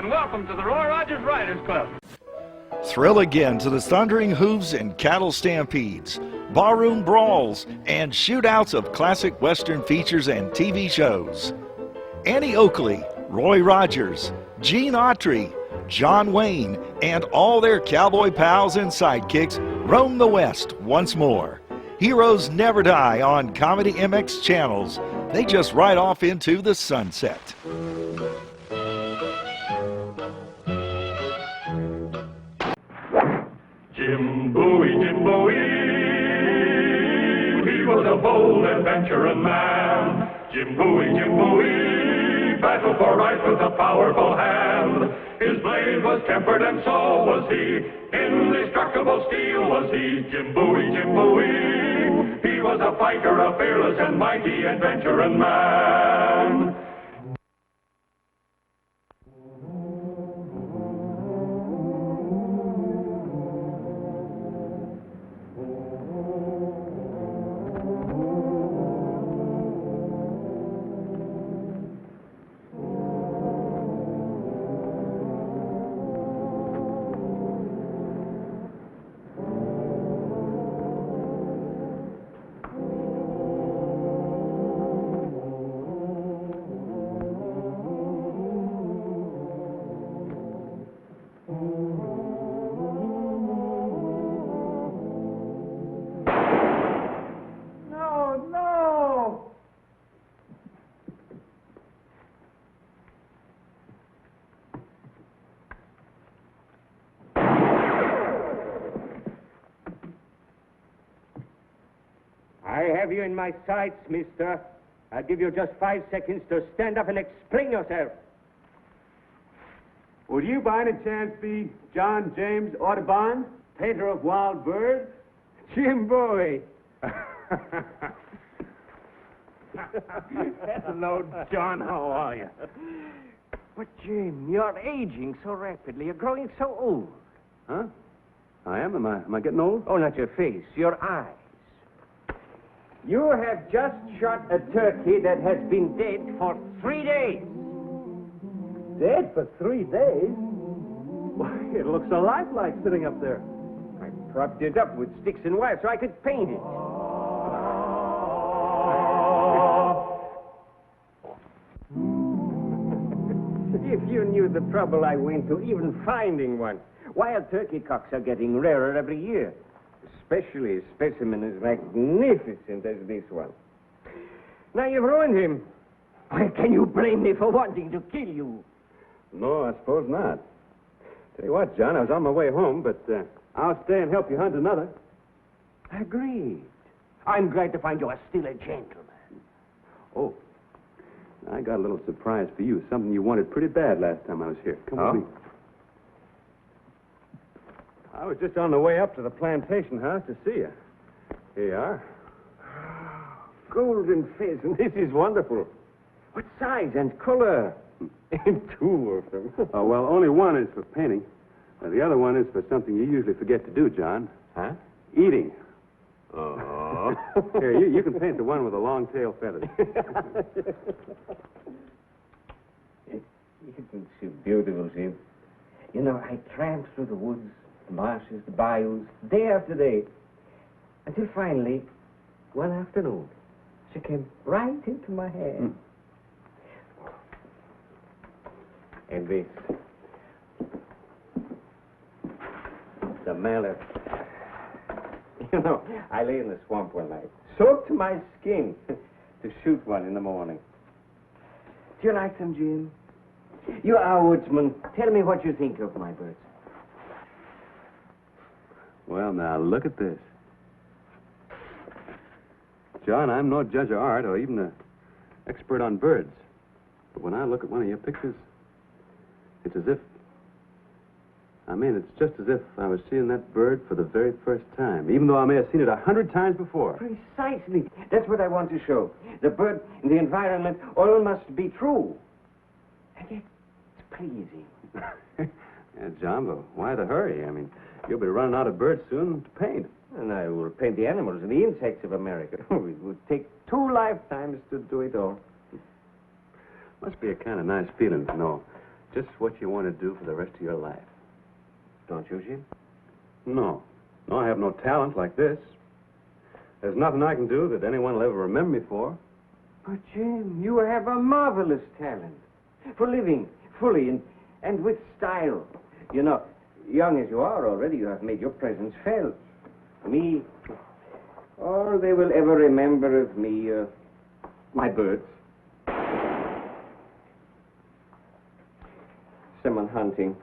and welcome to the Roy Rogers Riders Club. Thrill again to the thundering hooves and cattle stampedes, barroom brawls, and shootouts of classic Western features and TV shows. Annie Oakley, Roy Rogers, Gene Autry, John Wayne, and all their cowboy pals and sidekicks roam the West once more. Heroes never die on Comedy MX channels. They just ride off into the sunset. Jim Bowie, he was a bold adventuring man. Jim Bowie, battled for right with a powerful hand. His blade was tempered and so was he. Indestructible steel was he. Jim Bowie, he was a fighter, a fearless and mighty adventuring man. I have you in my sights, mister. I'll give you just 5 seconds to stand up and explain yourself. Would you by any chance be John James Audubon, painter of wild birds? Jim Bowie. Hello, John. How are you? But, Jim, you're aging so rapidly. You're growing so old. Huh? I am? Am I getting old? Oh, not your face, your eyes. You have just shot a turkey that has been dead for 3 days. Dead for 3 days? Why, it looks so lifelike sitting up there. I propped it up with sticks and wire so I could paint it. If you knew the trouble I went to even finding one. Wild turkey cocks are getting rarer every year. Especially a specimen as magnificent as this one. Now you've ruined him. Why can you blame me for wanting to kill you? No, I suppose not. Tell you what, John, I was on my way home, but I'll stay and help you hunt another. Agreed. I'm glad to find you are still a gentleman. Oh, I got a little surprise for you. Something you wanted pretty bad last time I was here. Come with me. I was just on the way up to the plantation house to see you. Here you are. Golden pheasant. This is wonderful. What size and color? And 2 of them. Oh, well, only one is for painting. The other one is for something you usually forget to do, John. Huh? Eating. Oh. Here, you can paint the one with the long tail feathers. Isn't so beautiful, Jim? You know, I tramped through the woods, the marshes, the bayous, day after day, until finally, one afternoon, she came right into my head. And this. The mallet. You know, I lay in the swamp one night, soaked to my skin, to shoot one in the morning. Do you like them, Jim? You are a woodsman. Tell me what you think of my birds. Well, now, look at this. John, I'm no judge of art or even an expert on birds. But when I look at one of your pictures, it's as if... it's just as if I was seeing that bird for the very first time, even though I may have seen it 100 times before. Precisely. That's what I want to show. The bird, the environment, all must be true. And yet, it's pleasing. Yeah, John, but why the hurry? You'll be running out of birds soon to paint. And I will paint the animals and the insects of America. It would take 2 lifetimes to do it all. Must be a kind of nice feeling to know Just what you want to do for the rest of your life. Don't you, Jim? No. No, I have no talent like this. There's nothing I can do that anyone will ever remember me for. But, Jim, you have a marvelous talent for living fully and with style. You know, young as you are already, you have made your presence felt. Me, all they will ever remember of me, my birds. Someone hunting.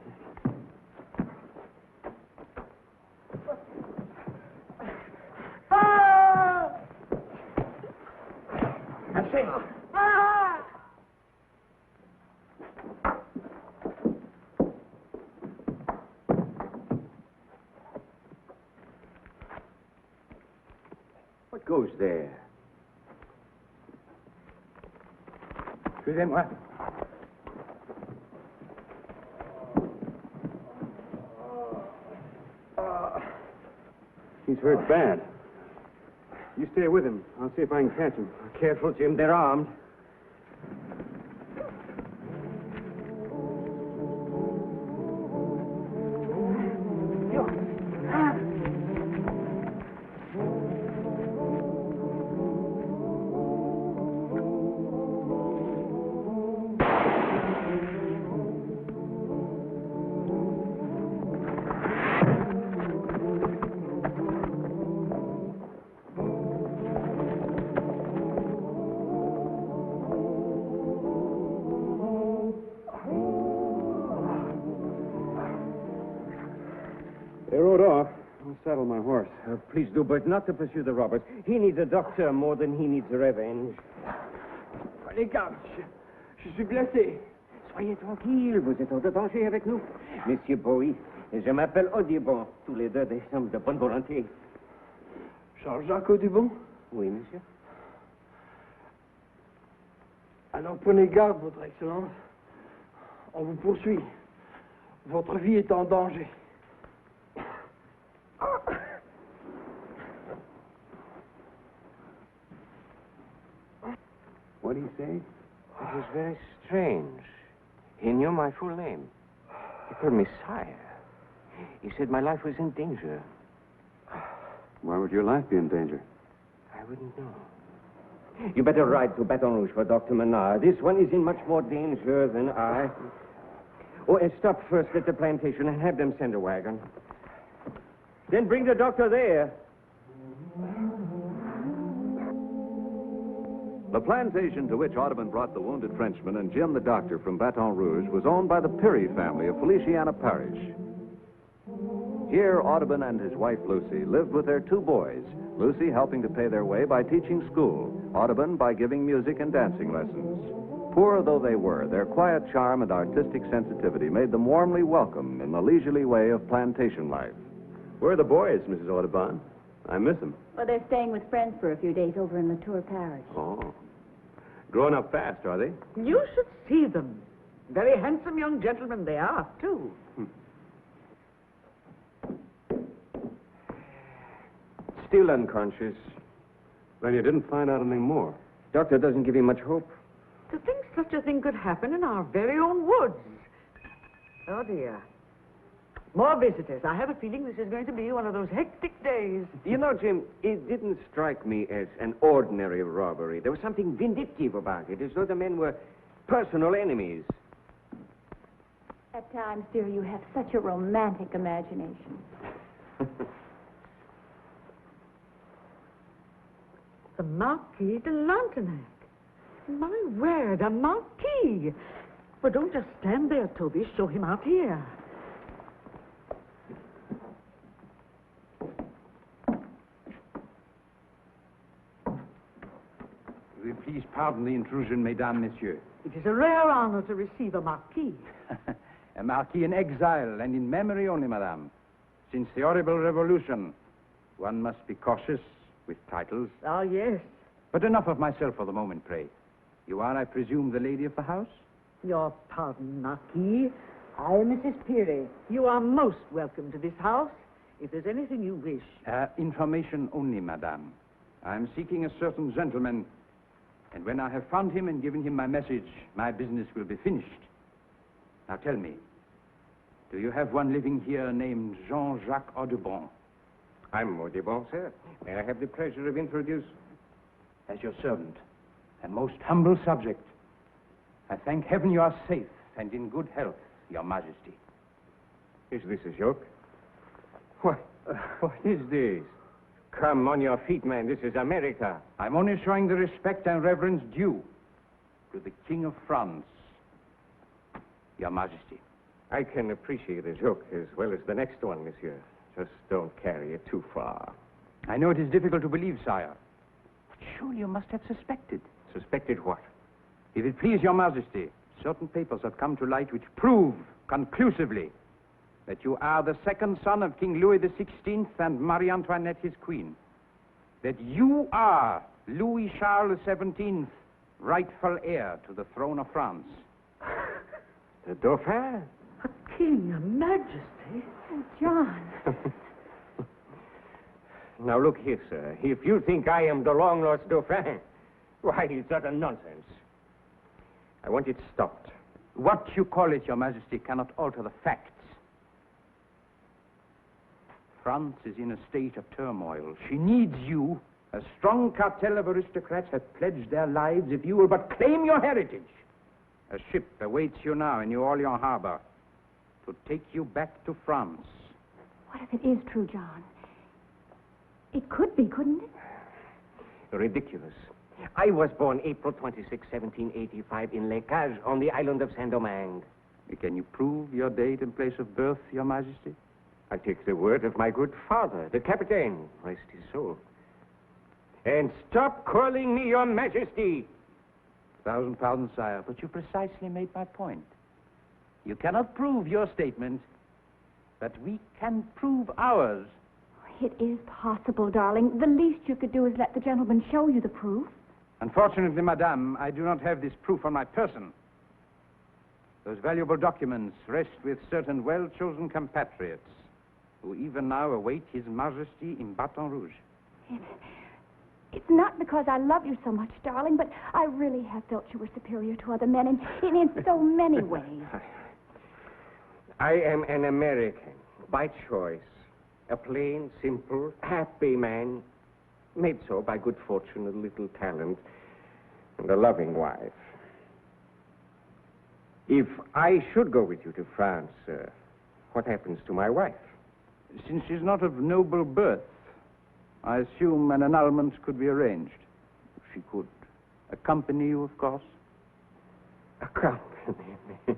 I say. What goes there? Excusez-moi. He's hurt bad. You stay with him. I'll see if I can catch him. Careful, Jim. They're armed. They rode off. I'll saddle my horse. Please do, but not to pursue the robbers. He needs a doctor more than he needs revenge. Les gars, je suis blessé. Soyez tranquille, vous êtes hors de danger avec nous. Monsieur Bowie, je m'appelle Audubon. Tous les deux des hommes de bonne volonté. Jean-Jacques Audubon? Oui, monsieur. Alors prenez garde, Votre Excellence. On vous poursuit. Votre vie est en danger. What do you say? It was very strange. He knew my full name. He called me sire. He said my life was in danger. Why would your life be in danger? I wouldn't know. You better ride to Baton Rouge for Dr. Menard. This one is in much more danger than I. Oh, and stop first at the plantation and have them send a wagon. Then bring the doctor there. The plantation to which Audubon brought the wounded Frenchman and Jim the doctor from Baton Rouge was owned by the Peary family of Feliciana Parish. Here, Audubon and his wife Lucy lived with their two boys, Lucy helping to pay their way by teaching school, Audubon by giving music and dancing lessons. Poor though they were, their quiet charm and artistic sensitivity made them warmly welcome in the leisurely way of plantation life. Where are the boys, Mrs. Audubon? I miss them. Well, they're staying with friends for a few days over in Latour Parish. Oh. Growing up fast, are they? You should see them. Very handsome young gentlemen they are, too. Still unconscious. Then you didn't find out anything more. Doctor doesn't give him much hope. To think such a thing could happen in our very own woods. Oh, dear. More visitors. I have a feeling this is going to be one of those hectic days. You know, Jim, it didn't strike me as an ordinary robbery. There was something vindictive about it, as though the men were personal enemies. At times, dear, you have such a romantic imagination. The Marquis de Lantenac. My word, a marquis. But don't just stand there, Toby. Show him out here. Will you please pardon the intrusion, mesdames, messieurs? It is a rare honor to receive a marquis. A marquis in exile and in memory only, madame. Since the horrible revolution, one must be cautious with titles. Ah, yes. But enough of myself for the moment, pray. You are, I presume, the lady of the house? Your pardon, Marquis. I am Mrs. Peary. You are most welcome to this house, if there's anything you wish. Information only, madame. I am seeking a certain gentleman, and when I have found him and given him my message, my business will be finished. Now tell me, do you have one living here named Jean-Jacques Audubon? I'm Audubon, sir. May I have the pleasure of introducing? As your servant and most humble subject, I thank heaven you are safe and in good health, Your Majesty. Is this a joke? What is this? Come on your feet, man. This is America. I'm only showing the respect and reverence due to the King of France, Your Majesty. I can appreciate a joke as well as the next one, monsieur. Just don't carry it too far. I know it is difficult to believe, sire. But surely you must have suspected. Suspected what? If it please Your Majesty, certain papers have come to light which prove conclusively that you are the second son of King Louis XVI and Marie Antoinette, his queen. That you are Louis Charles XVII, rightful heir to the throne of France. The Dauphin? A king, a majesty. Oh, John. Now look here, sir. If you think I am the long-lost Dauphin, why, it's utter nonsense. I want it stopped. What you call it, Your Majesty, cannot alter the facts. France is in a state of turmoil. She needs you. A strong cartel of aristocrats have pledged their lives if you will but claim your heritage. A ship awaits you now in New Orleans harbor to take you back to France. What if it is true, John? It could be, couldn't it? Ridiculous. I was born April 26, 1785, in Les Cages on the island of Saint-Domingue. Can you prove your date and place of birth, Your Majesty? I take the word of my good father, the Captain, rest his soul. And stop calling me Your Majesty. 1,000 pardons, sire, but you precisely made my point. You cannot prove your statement, but we can prove ours. It is possible, darling. The least you could do is let the gentleman show you the proof. Unfortunately, madame, I do not have this proof on my person. Those valuable documents rest with certain well-chosen compatriots who even now await His Majesty in Baton Rouge. It's not because I love you so much, darling, but I really have felt you were superior to other men in so many ways. I am an American, by choice. A plain, simple, happy man, made so by good fortune, a little talent, and a loving wife. If I should go with you to France, what happens to my wife? Since she's not of noble birth, I assume an annulment could be arranged. She could accompany you, of course. Accompany me?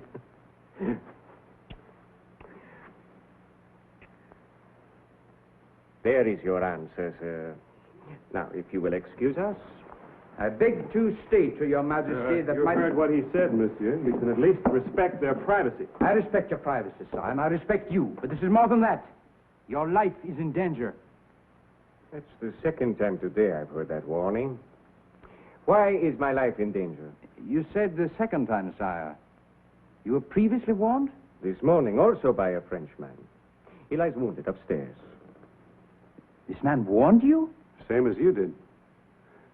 There is your answer, sir. Now, if you will excuse us. I beg to state to Your Majesty that you heard what he said, monsieur. You can at least respect their privacy. I respect your privacy, sir, and I respect you. But this is more than that. Your life is in danger. That's the second time today I've heard that warning. Why is my life in danger? You said the second time, sire. You were previously warned? This morning, also by a Frenchman. He lies wounded upstairs. This man warned you? Same as you did.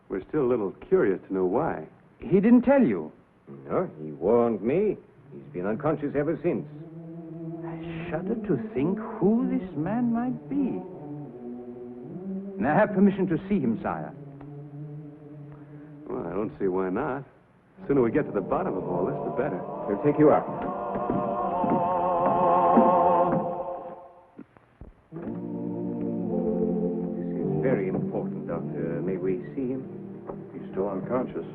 We're still a little curious to know why. He didn't tell you? No, he warned me. He's been unconscious ever since. I shudder to think who this man might be. May I have permission to see him, sire? Well, I don't see why not. The sooner we get to the bottom of all this, the better. He'll take you up. This is very important, Doctor. May we see him? He's still unconscious.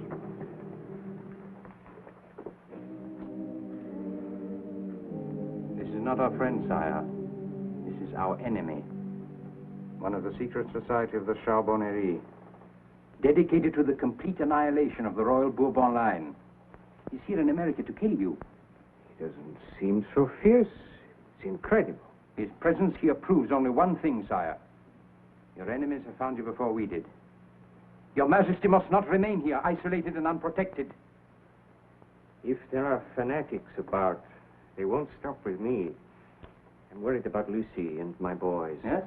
This is not our friend, sire. This is our enemy. One of the secret society of the Charbonnerie, dedicated to the complete annihilation of the Royal Bourbon line. He's here in America to kill you. He doesn't seem so fierce. It's incredible. His presence here proves only one thing, sire. Your enemies have found you before we did. Your Majesty must not remain here, isolated and unprotected. If there are fanatics about, they won't stop with me. I'm worried about Lucy and my boys. Yes?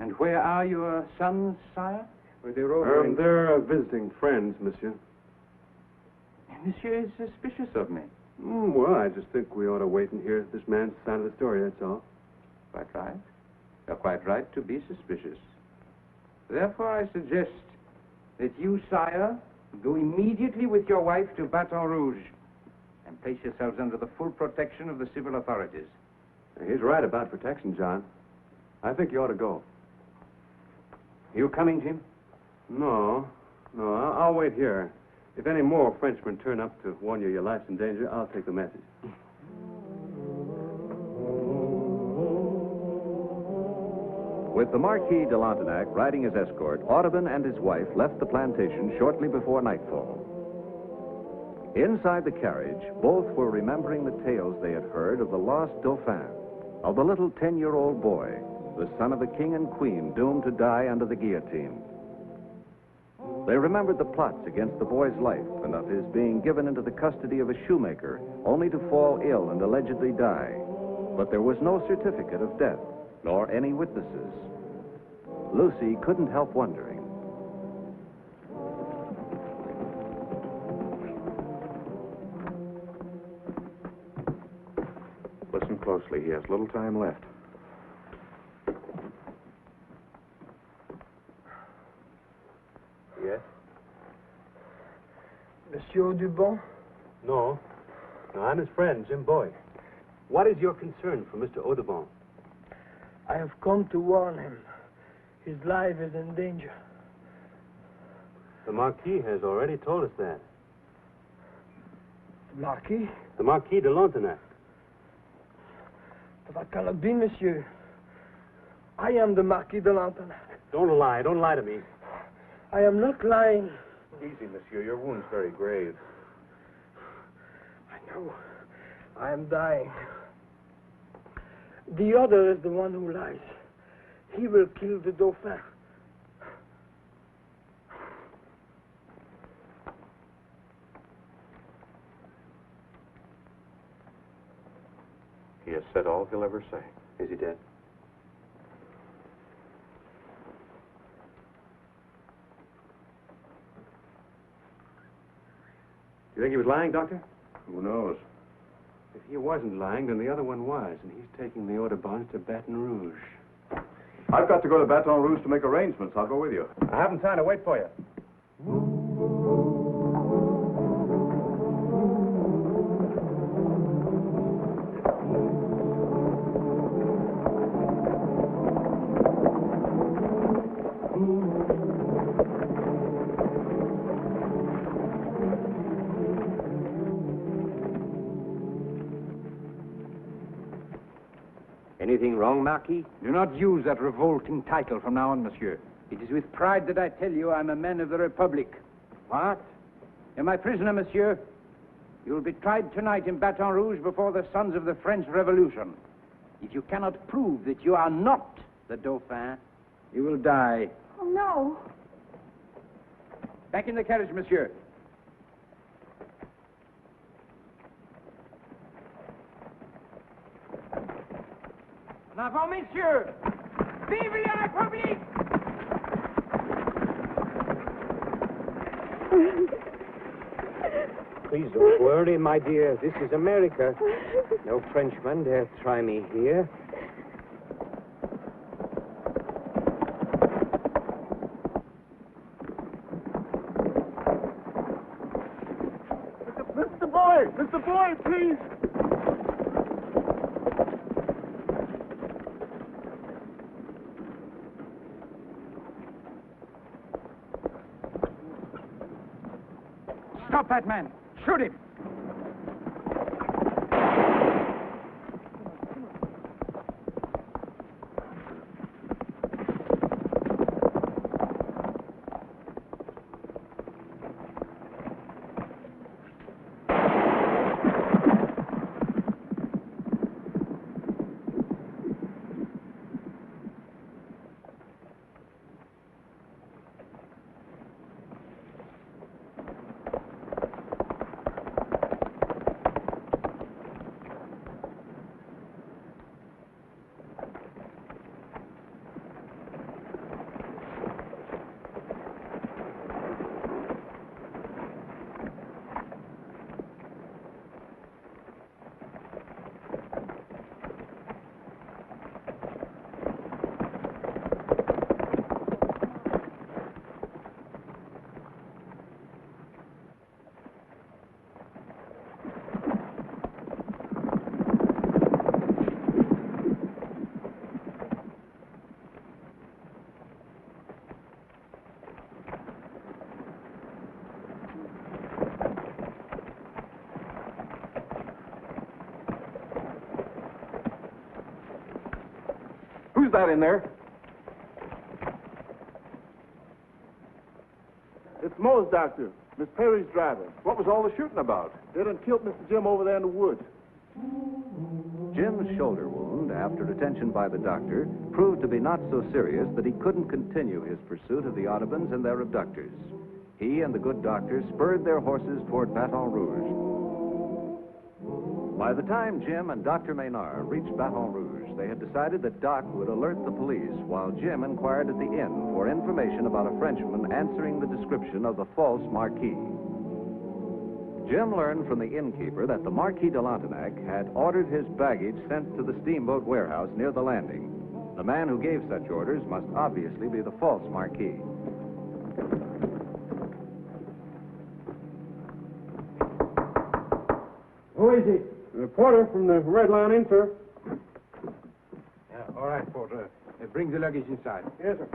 And where are your sons, sire? Well, they're over They're visiting friends, monsieur. Monsieur is suspicious of me. Well, I just think we ought to wait and hear this man's side of the story, that's all. Quite right. You're quite right to be suspicious. Therefore, I suggest that you, sire, go immediately with your wife to Baton Rouge and place yourselves under the full protection of the civil authorities. He's right about protection, John. I think you ought to go. You coming, Jim? No, I'll wait here. If any more Frenchmen turn up to warn you your life's in danger, I'll take the message. With the Marquis de Lantenac riding as escort, Audubon and his wife left the plantation shortly before nightfall. Inside the carriage, both were remembering the tales they had heard of the lost Dauphin, of the little 10-year-old boy, the son of a king and queen doomed to die under the guillotine. They remembered the plots against the boy's life and of his being given into the custody of a shoemaker, only to fall ill and allegedly die. But there was no certificate of death, nor any witnesses. Lucy couldn't help wondering. Listen closely. He has little time left. Yes? Monsieur Audubon? No, I'm his friend, Jim Bowie. What is your concern for Mr. Audubon? I have come to warn him. His life is in danger. The Marquis has already told us that. The Marquis? The Marquis de Lantenac. But that cannot be, monsieur. I am the Marquis de Lantenac. Don't lie to me. I am not lying. Easy, monsieur. Your wound's very grave. I know. I am dying. The other is the one who lies. He will kill the Dauphin. He has said all he'll ever say. Is he dead? You think he was lying, Doctor? Who knows? If he wasn't lying, then the other one was, and he's taking the Audubons to Baton Rouge. I've got to go to Baton Rouge to make arrangements. I'll go with you. I haven't time to wait for you. Anything wrong, Marquis? Do not use that revolting title from now on, monsieur. It is with pride that I tell you I'm a man of the Republic. What? You're my prisoner, monsieur. You will be tried tonight in Baton Rouge before the sons of the French Revolution. If you cannot prove that you are not the Dauphin, you will die. Oh, no. Back in the carriage, monsieur. En avant, messieurs! Vive la République! Please don't worry, my dear. This is America. No Frenchman dare try me here. Mr. Bowie, please! Stop that man! Shoot him! that in there? It's Mo's doctor, Miss Perry's driver. What was all the shooting about? They done killed Mr. Jim over there in the woods. Jim's shoulder wound, after attention by the doctor, proved to be not so serious that he couldn't continue his pursuit of the Audubons and their abductors. He and the good doctor spurred their horses toward Baton Rouge. By the time Jim and Dr. Maynard reached Baton Rouge, they had decided that Doc would alert the police while Jim inquired at the inn for information about a Frenchman answering the description of the false Marquis. Jim learned from the innkeeper that the Marquis de Lantenac had ordered his baggage sent to the steamboat warehouse near the landing. The man who gave such orders must obviously be the false Marquis. Who is he? The porter from the Red Lion Inn, sir. Yeah, all right, Porter. Bring the luggage inside. Yes, sir.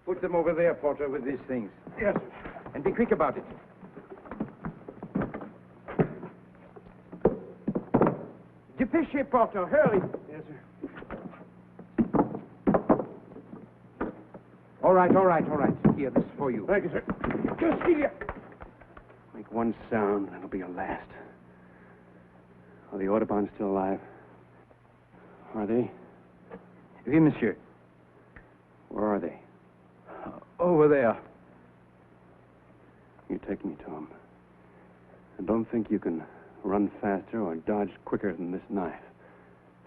Put them over there, Porter, with these things. Yes, sir. And be quick about it. Dépêchez, Porter. Hurry. Yes, sir. All right. Here, this is for you. Thank you, sir. Cecilia! Make one sound, and it'll be your last. Are the Audubons still alive? Are they? Oui, monsieur. Where are they? Over there. You take me to them. And don't think you can run faster or dodge quicker than this knife.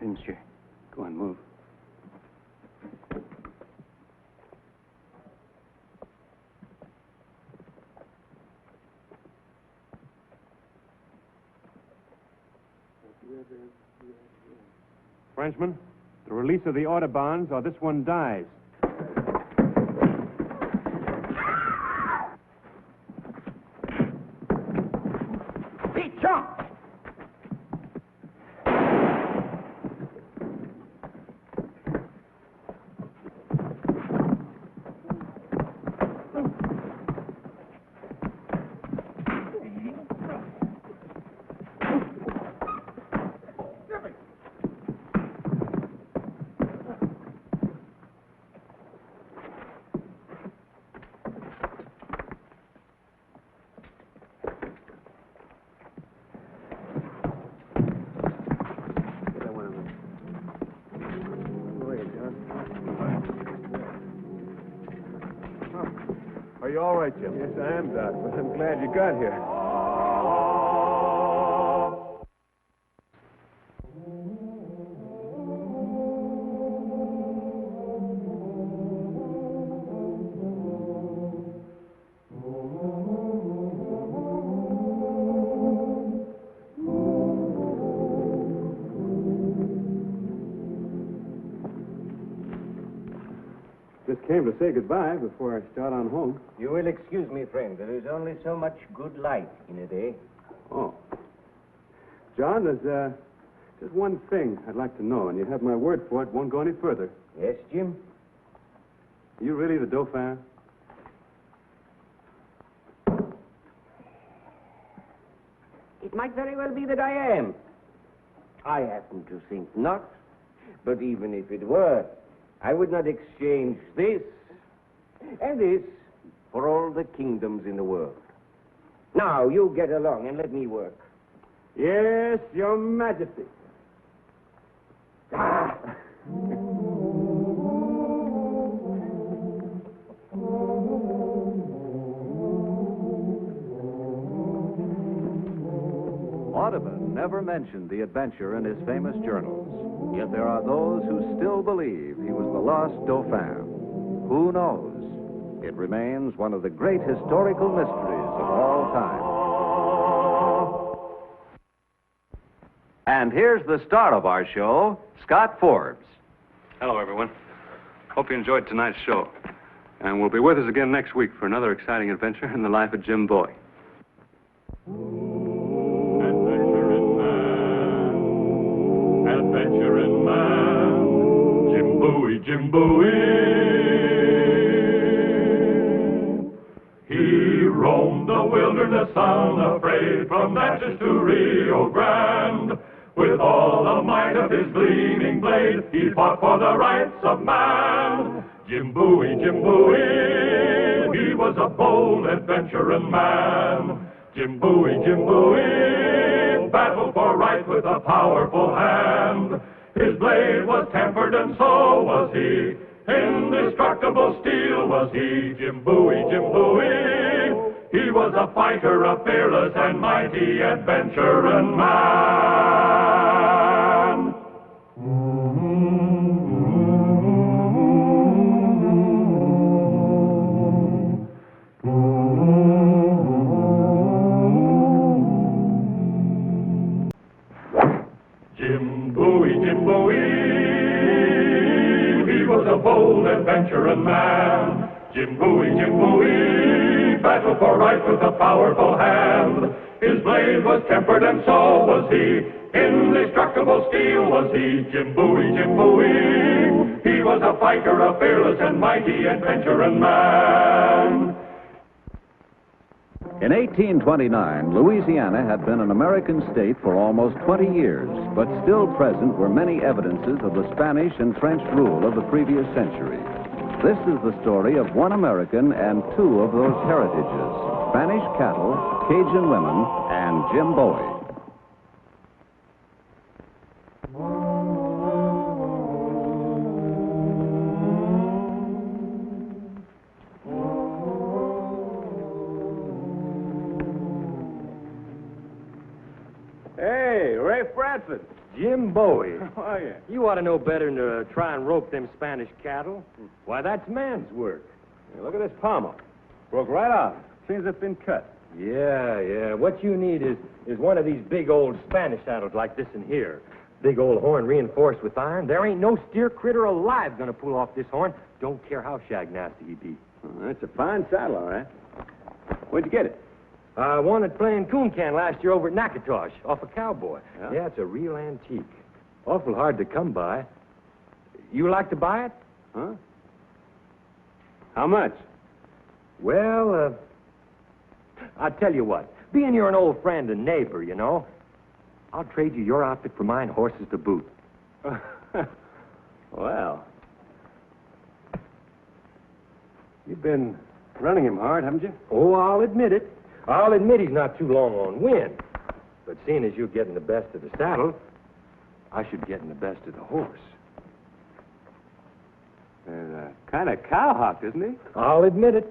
Oui, monsieur. Go on, move. Frenchman, the release of the Audubons or this one dies. Are you all right, Jim? Yes, I am, Doc, but I'm glad you got here. Just came to say goodbye before I start on home. You will excuse me, friend. There is only so much good light in a day. Oh. John, there's just one thing I'd like to know, and you have my word for it. Won't go any further. Yes, Jim? Are you really the Dauphin? It might very well be that I am. I happen to think not. But even if it were, I would not exchange this and this for all the kingdoms in the world. Now, you get along and let me work. Yes, Your Majesty. Ah! Audubon never mentioned the adventure in his famous journals. Yet there are those who still believe he was the lost Dauphin. Who knows? It remains one of the great historical mysteries of all time. And here's the star of our show, Scott Forbes. Hello, everyone. Hope you enjoyed tonight's show. And we'll be with us again next week for another exciting adventure in the life of Jim Bowie. Adventuring man, Jim Bowie, Jim Bowie. He roamed the the wilderness unafraid, from Natchez to Rio Grande. With all the might of his gleaming blade, he fought for the rights of man. Jim Bowie, Jim Bowie, he was a bold, adventuring man. Jim Bowie, battled for right with a powerful hand. His blade was tempered and so was he. Indestructible steel was he. Jim Bowie, he was a fighter, a fearless and mighty adventuring man. Jim Bowie, he was a bold adventuring man. Jim Bowie, battled for right with a powerful hand. His blade was tempered and so was he. Indestructible steel was he. Jim Bowie, he was a fighter, a fearless and mighty adventuring man. In 1829, Louisiana had been an American state for almost 20 years, but still present were many evidences of the Spanish and French rule of the previous century. This is the story of one American and two of those heritages, Spanish cattle, Cajun women, and Jim Bowie. Hey, Ray Bradford. Jim Bowie. How are you? You ought to know better than to try and rope them Spanish cattle. Why, that's man's work. Hey, look at this pommel. Broke right off. Seems it's been cut. Yeah. What you need is one of these big old Spanish saddles like this in here. Big old horn reinforced with iron. There ain't no steer critter alive gonna pull off this horn. Don't care how shag nasty he be. Oh, that's a fine saddle, all right. Where'd you get it? I won it playing coon can last year over at Natchitoches, off a cowboy. Yeah? It's a real antique. Awful hard to come by. You like to buy it? Huh? How much? Well, I'll tell you what. Being you're an old friend and neighbor, you know, I'll trade you your outfit for mine, horses to boot. Well. You've been running him hard, haven't you? Oh, I'll admit it. I'll admit he's not too long on wind. But seeing as you're getting the best of the saddle, I should get in the best of the horse. Kind of cowhocked, isn't he? I'll admit it.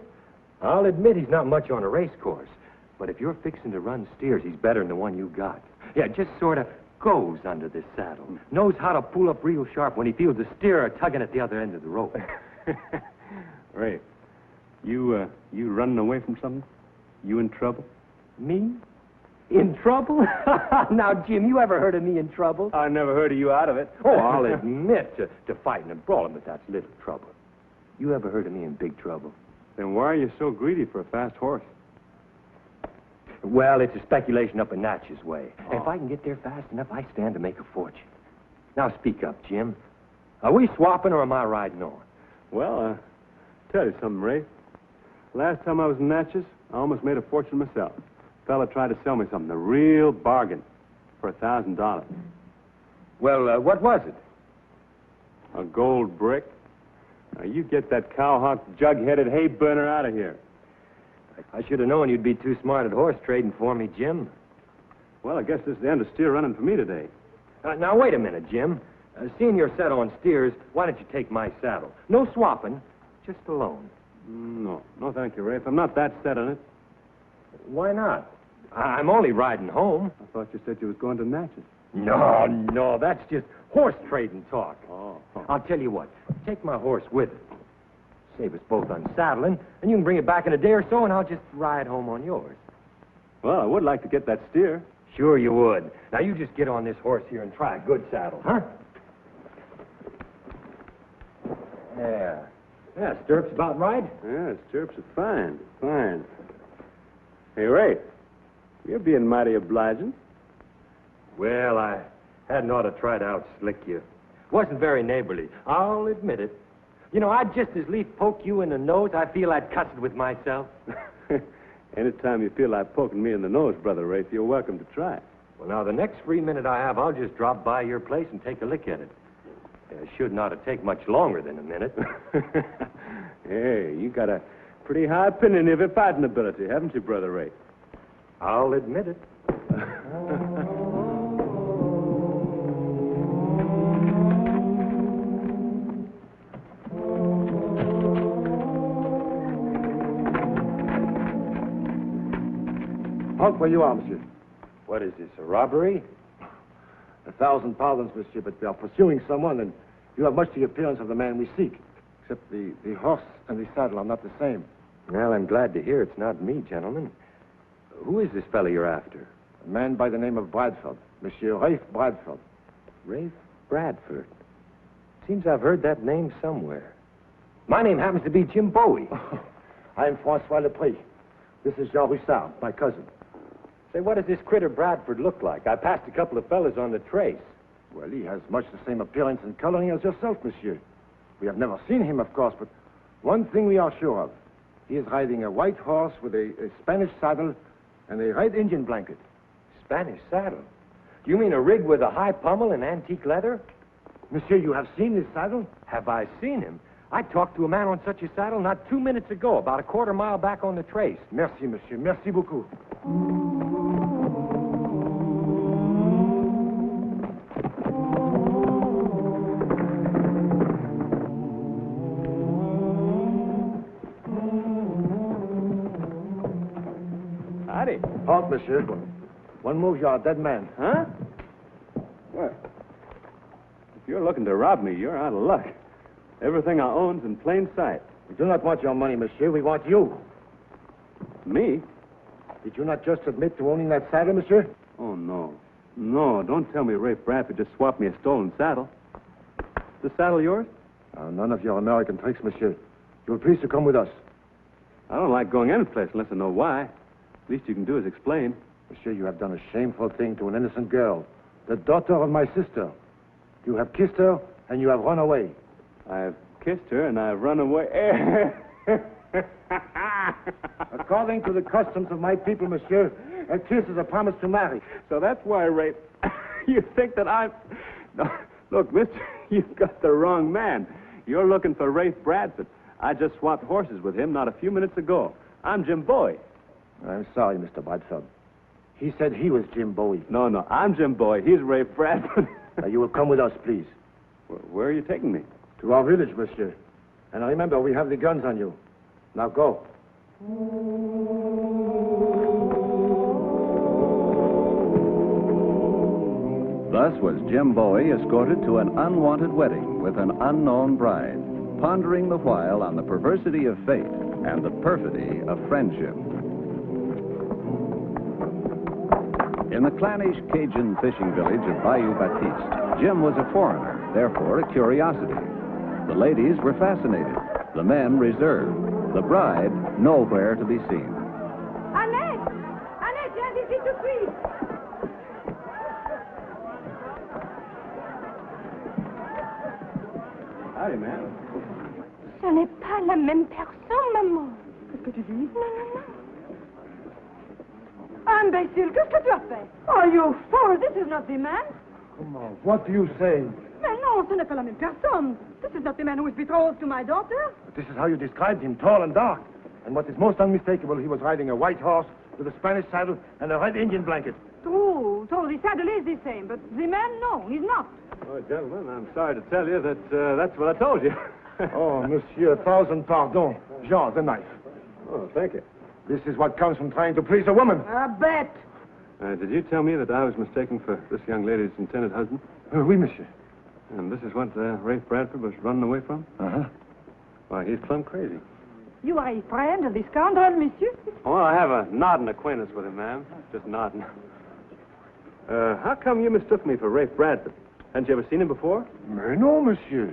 I'll admit he's not much on a race course. But if you're fixing to run steers, he's better than the one you got. Yeah, just sort of goes under this saddle. Knows how to pull up real sharp when he feels the steerer tugging at the other end of the rope. Ray, you running away from something? You in trouble? Me? In trouble? Now, Jim, you ever heard of me in trouble? I never heard of you out of it. Oh, I'll admit to fighting and brawling, but that's little trouble. You ever heard of me in big trouble? Then why are you so greedy for a fast horse? Well, it's a speculation up in Natchez way. Oh. If I can get there fast enough, I stand to make a fortune. Now, speak up, Jim. Are we swapping or am I riding on? Well, tell you something, Ray. Last time I was in Natchez, I almost made a fortune myself. A fella tried to sell me something, a real bargain, for $1,000. Well, what was it? A gold brick. Now, you get that cowhawk, jug-headed hay burner out of here. I should have known you'd be too smart at horse trading for me, Jim. Well, I guess this is the end of steer running for me today. Now, wait a minute, Jim. Seeing you're set on steers, why don't you take my saddle? No swapping, just a loan. No, thank you, Rafe. I'm not that set on it. Why not? I'm only riding home. I thought you said you was going to Natchez. No, that's just horse trading talk. Oh. I'll tell you what. Take my horse with it. Save us both unsaddling, and you can bring it back in a day or so, and I'll just ride home on yours. Well, I would like to get that steer. Sure you would. Now, you just get on this horse here and try a good saddle, huh? Yeah, stirrups about right? Yeah, stirrups are fine. Hey, Ray, you're being mighty obliging. Well, I hadn't ought to try to out-slick you. Wasn't very neighborly. I'll admit it. You know, I'd just as lief poke you in the nose. I feel I'd cussed with myself. Anytime you feel like poking me in the nose, Brother Rafe, you're welcome to try. Well, now, the next free minute I have, I'll just drop by your place and take a lick at it. It should not take much longer than a minute. Hey, you got a pretty high opinion of your fighting ability, haven't you, Brother Rafe? I'll admit it. Halt where you are, monsieur. What is this, a robbery? 1,000 pardons, monsieur, but we are pursuing someone, and you have much the appearance of the man we seek. Except the horse and the saddle are not the same. Well, I'm glad to hear it's not me, gentlemen. Who is this fellow you're after? A man by the name of Bradford. Monsieur Rafe Bradford. Rafe Bradford. Seems I've heard that name somewhere. My name happens to be Jim Bowie. I am Francois Lepre. This is Jean Roussard, my cousin. Say, what does this critter Bradford look like? I passed a couple of fellas on the trace. Well, he has much the same appearance and coloring as yourself, monsieur. We have never seen him, of course, but one thing we are sure of. He is riding a white horse with a Spanish saddle and a red Indian blanket. Spanish saddle? You mean a rig with a high pommel and antique leather? Monsieur, you have seen this saddle? Have I seen him? I talked to a man on such a saddle not 2 minutes ago, about a quarter mile back on the trace. Merci, monsieur. Merci beaucoup. Howdy. Halt, monsieur. One move, you are a dead man. Huh? What? If you're looking to rob me, you're out of luck. Everything I own's in plain sight. We do not want your money, monsieur. We want you. Me? Did you not just admit to owning that saddle, monsieur? Oh, no. No, don't tell me Rafe Bradford just swapped me a stolen saddle. Is the saddle yours? None of your American tricks, monsieur. You'll please to come with us. I don't like going any place unless I know why. Least you can do is explain. Monsieur, you have done a shameful thing to an innocent girl, the daughter of my sister. You have kissed her, and you have run away. I've kissed her, and I've run away. According to the customs of my people, monsieur, a kiss is a promise to marry. So that's why, Rafe, you think that I'm... No, look, mister, you've got the wrong man. You're looking for Rafe Bradford. I just swapped horses with him not a few minutes ago. I'm Jim Bowie. I'm sorry, Mr. Bradford. He said he was Jim Bowie. No, I'm Jim Bowie. He's Rafe Bradford. Now, you will come with us, please. Where are you taking me? To our village, monsieur. And remember, we have the guns on you. Now, go. Thus was Jim Bowie escorted to an unwanted wedding with an unknown bride, pondering the while on the perversity of fate and the perfidy of friendship. In the clannish Cajun fishing village of Bayou Baptiste, Jim was a foreigner, therefore a curiosity. The ladies were fascinated, the men reserved, the bride nowhere to be seen. Annette! Annette, viens ici tout de suite! Howdy, man. Ce n'est pas la même personne, maman. Qu'est-ce que tu dis? Non. Imbécile, qu'est-ce que tu as fait? Are you fool? This is not the man. Come on, what do you say? Mais non, ce n'est pas la même personne. This is not the man who is betrothed to my daughter. But this is how you described him, tall and dark. And what is most unmistakable, he was riding a white horse with a Spanish saddle and a red Indian blanket. True, the saddle is the same, but the man, no, he's not. Oh, gentlemen, I'm sorry to tell you that that's what I told you. Oh, monsieur, 1,000 pardons. Jean, the knife. Oh, thank you. This is what comes from trying to please a woman. I bet. Did you tell me that I was mistaken for this young lady's intended husband? Oui, monsieur. And this is what Rafe Bradford was running away from? Uh-huh. Why, he's plumb crazy. You are a friend of the scoundrel, monsieur? Oh, I have a nodding acquaintance with him, ma'am. Just nodding. How come you mistook me for Rafe Bradford? Hadn't you ever seen him before? No, monsieur.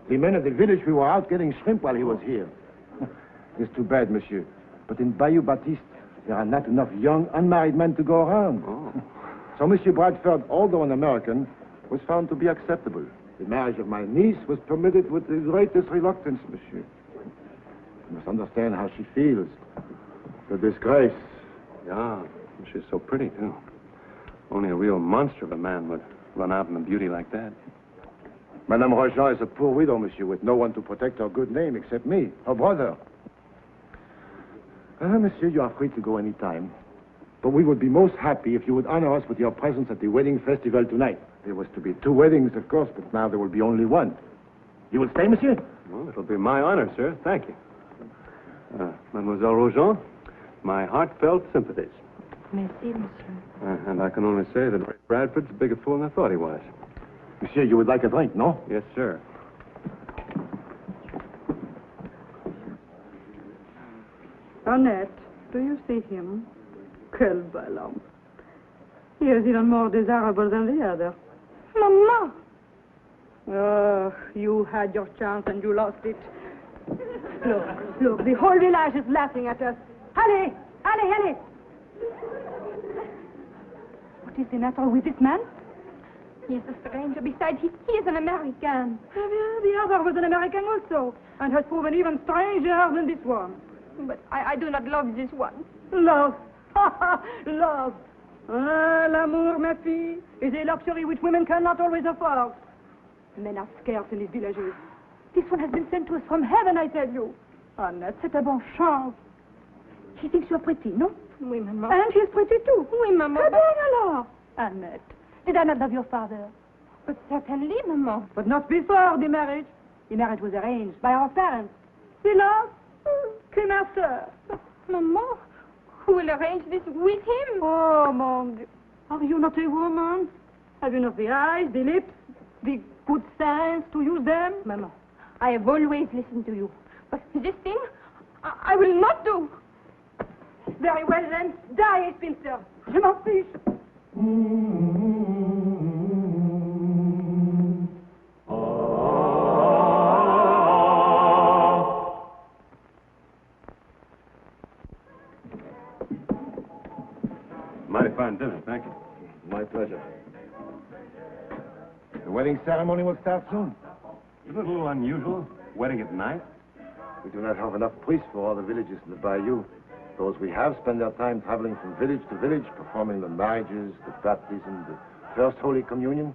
The men of the village, we were out getting shrimp while he was here. It's too bad, monsieur. But in Bayou Baptiste, there are not enough young, unmarried men to go around. Oh. So Monsieur Bradford, although an American, was found to be acceptable. The marriage of my niece was permitted with the greatest reluctance, monsieur. You must understand how she feels. The disgrace. Yeah, she's so pretty, too. Only a real monster of a man would run out in a beauty like that. Madame Rojan is a poor widow, monsieur, with no one to protect her good name except me, her brother. Monsieur, you are free to go any time. But we would be most happy if you would honor us with your presence at the wedding festival tonight. There was to be 2 weddings, of course, but now there will be only one. You will stay, monsieur? Well, it'll be my honor, sir. Thank you. Mademoiselle Rojan, my heartfelt sympathies. Merci, monsieur. And I can only say that Ray Bradford's a bigger fool than I thought he was. Monsieur, you would like a drink, no? Yes, sir. Annette, do you see him? Quel bel homme. He is even more desirable than the other. Mama! Oh, you had your chance and you lost it. Look, the whole village is laughing at us. Allez, allez, allez! What is the matter with this man? He is a stranger. Besides, he is an American. The other was an American also, and has proven even stranger than this one. But I do not love this one. Love. Love. Ah, l'amour, ma fille, is a luxury which women cannot always afford. Men are scarce in these villages. This one has been sent to us from heaven, I tell you. Annette, c'est un bon chance. She thinks you're pretty, no? Oui, maman. And she's pretty too. Oui, maman. Très bien, alors. Annette, did I not love your father? But certainly, maman. But not before the marriage. The marriage was arranged by our parents. The love came after. Maman, who will arrange this with him? Oh, mon Dieu. Are you not a woman? Have you not the eyes, the lips, the good sense to use them? Maman, I have always listened to you. But this thing, I will not do. Very well, then. Die, spinster. Je m'en fiche. Mighty fine dinner, thank you. My pleasure. The wedding ceremony will start soon. Isn't it a little unusual, wedding at night? We do not have enough priests for all the villages in the bayou. Those we have spend their time traveling from village to village, performing the marriages, the baptism, the first Holy Communion.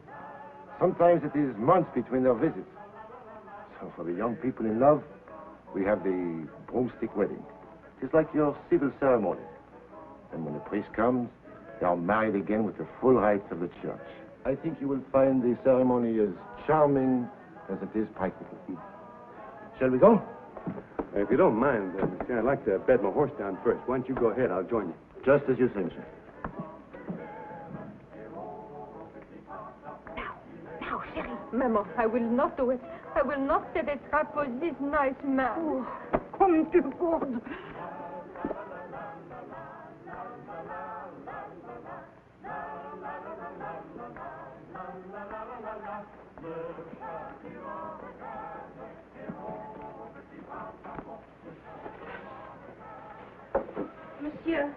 Sometimes it is months between their visits. So for the young people in love, we have the broomstick wedding. It is like your civil ceremony. And when the priest comes, they are married again with the full rights of the church. I think you will find the ceremony as charming as it is practical. Shall we go? If you don't mind, monsieur, I'd like to bed my horse down first. Why don't you go ahead? I'll join you. Just as you say, sir. Now, chérie. Maman, I will not do it. I will not set a trap for this nice man. Oh, comme tu gourdes. Monsieur,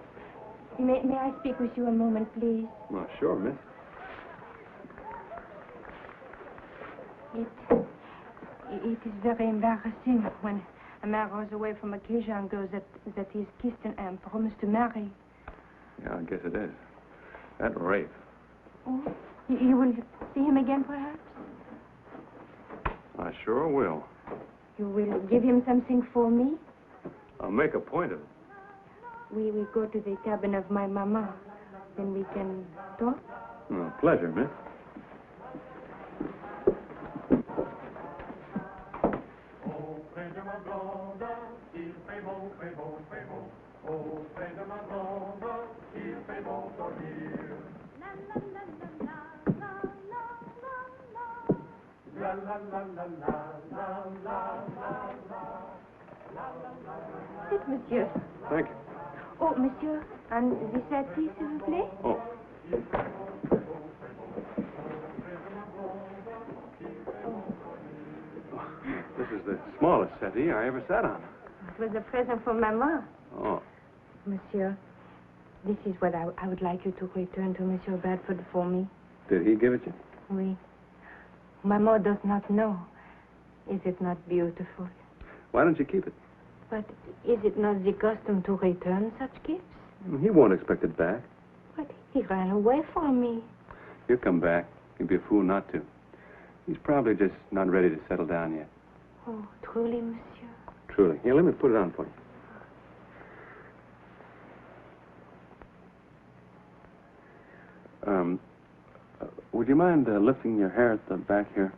may I speak with you a moment, please? Well, sure, miss. It is very embarrassing when a man goes away from a Cajun girl that he's kissed and promised to marry. Yeah, I guess it is. That Rafe. Oh, you will see him again, perhaps? I sure will. You will give him something for me? I'll make a point of it. We will go to the cabin of my mama. Then we can talk. Oh, pleasure, miss. Sit, monsieur. Thank you. Oh, monsieur, and the settee, s'il vous plaît? Oh. This is the smallest settee I ever sat on. It was a present from Maman. Oh. Monsieur, this is what I would like you to return to Monsieur Bradford for me. Did he give it you? Oui. Maman does not know. Is it not beautiful? Why don't you keep it? But is it not the custom to return such gifts? He won't expect it back. But he ran away from me. He'll come back. He'd be a fool not to. He's probably just not ready to settle down yet. Oh, truly, monsieur. Truly. Here, let me put it on for you. Would you mind lifting your hair at the back here?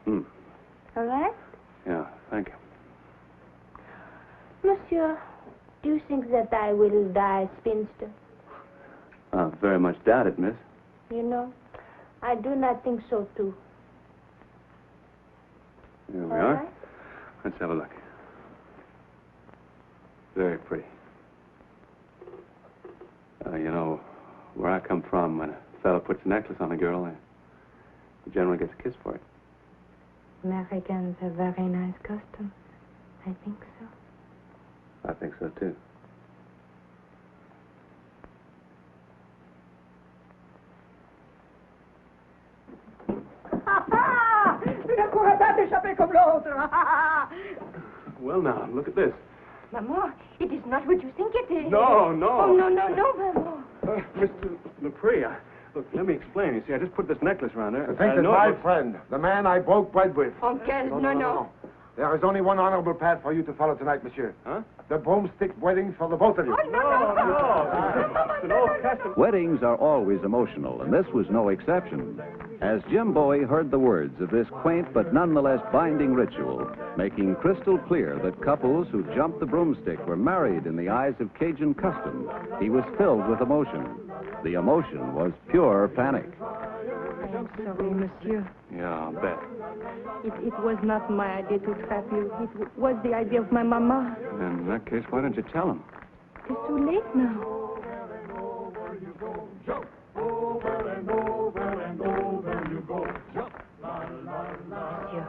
All right? Yeah, thank you. Monsieur, do you think that I will die spinster? Very much doubt it, miss. You know, I do not think so, too. Here we All are. right? Let's have a look. Very pretty. You know, where I come from, when a fellow puts a necklace on a girl, he generally gets a kiss for it. Americans have very nice customs. I think so. I think so, too. Tu ne pourras pas t'échapper comme l'autre. Well, now, look at this. Maman, it is not what you think it is. No, no. Oh, no, no, no, Maman. Mr. Lepre, look, let me explain. You see, I just put this necklace around there. I think that my friend, the man I broke bread with. Uncle, no. There is only one honorable path for you to follow tonight, monsieur. Huh? The broomstick wedding for the both of you. No. It's an old custom. Weddings are always emotional, and this was no exception. As Jim Bowie heard the words of this quaint but nonetheless binding ritual, making crystal clear that couples who jumped the broomstick were married in the eyes of Cajun custom, he was filled with emotion. The emotion was pure panic. I am sorry, monsieur. Yeah, I'll bet. It was not my idea to trap you. It was the idea of my mama. And in that case, why don't you tell him? It's too late now. Monsieur,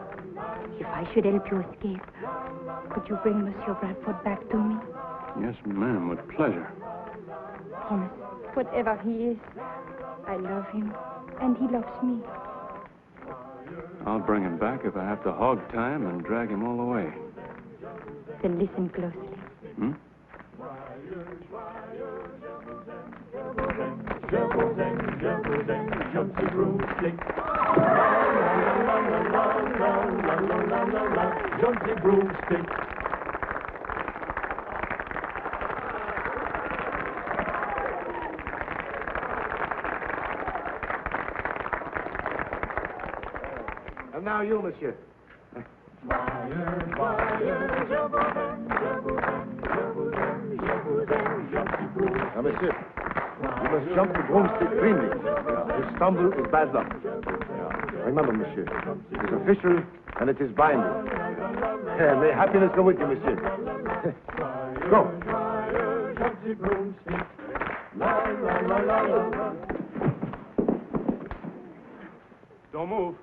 if I should help you escape, could you bring Monsieur Bradford back to me? Yes, ma'am, with pleasure. Promise, whatever he is, I love him, and he loves me. I'll bring him back if I have to hog tie him and drag him all the way. Then listen closely. Hmm? Jumpy broomstick. Jumpy broomstick. And now you, monsieur. Now, monsieur, you must jump the broomstick cleanly. To stumble is bad luck. Remember, monsieur, it is official and it is binding. May happiness go with you, monsieur. Go. Don't move.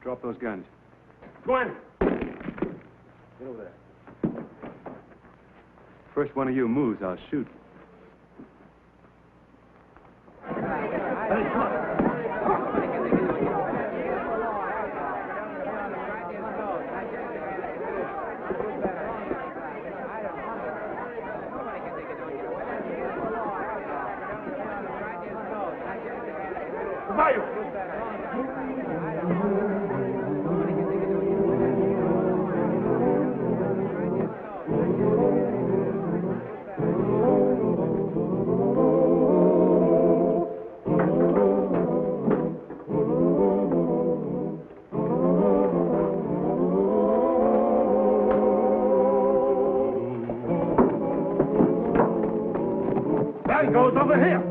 Drop those guns. Go on. Get over there. First one of you moves, I'll shoot. There he goes, over here.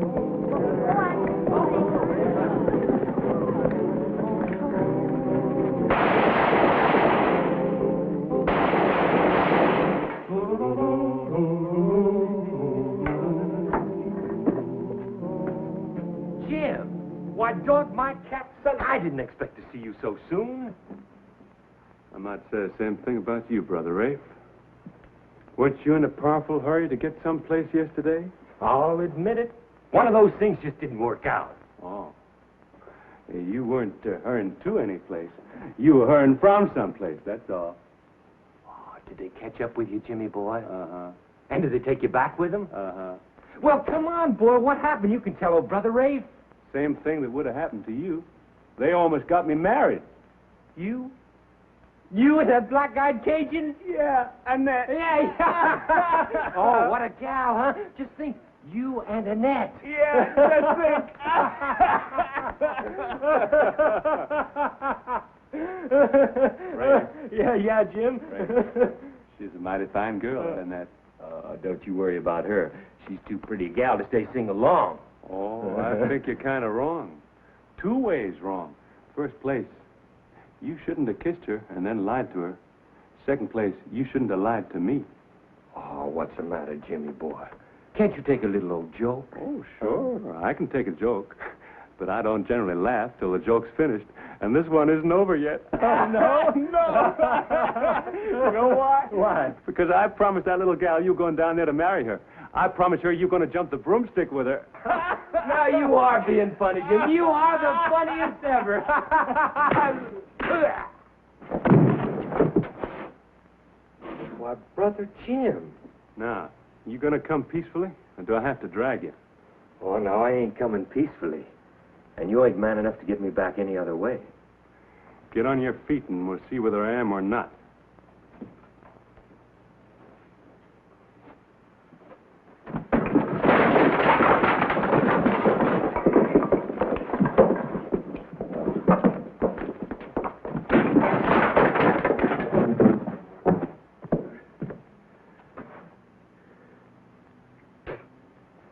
Jim, why, dog, my cat, son, I didn't expect to see you so soon. I might say the same thing about you, Brother Rafe. Weren't you in a powerful hurry to get someplace yesterday? I'll admit it. One of those things just didn't work out. Oh. Hey, you weren't hurrying to any place. You were hurrying from someplace, that's all. Oh, did they catch up with you, Jimmy boy? Uh-huh. And did they take you back with them? Uh-huh. Well, come on, boy. What happened? You can tell old Brother Rafe. Same thing that would have happened to you. They almost got me married. You? You and that black-eyed Cajun? Yeah, Annette. Yeah. Oh, what a gal, huh? Just think, you and Annette. Yeah, that's it. Yeah, Jim. She's a mighty fine girl, Annette. Don't you worry about her. She's too pretty a gal to stay single long. Oh, I think you're kind of wrong. 2 ways wrong. First place, you shouldn't have kissed her and then lied to her. Second place, you shouldn't have lied to me. Oh, what's the matter, Jimmy boy? Can't you take a little old joke? Oh, sure. I can take a joke. But I don't generally laugh till the joke's finished. And this one isn't over yet. No. You know why? Why? Because I promised that little gal you going down there to marry her. I promised her you're going to jump the broomstick with her. Now you are being funny, Jim. You are the funniest ever. Why, Brother Jim. Now, you going to come peacefully, or do I have to drag you? Oh, no, I ain't coming peacefully. And you ain't man enough to get me back any other way. Get on your feet and we'll see whether I am or not.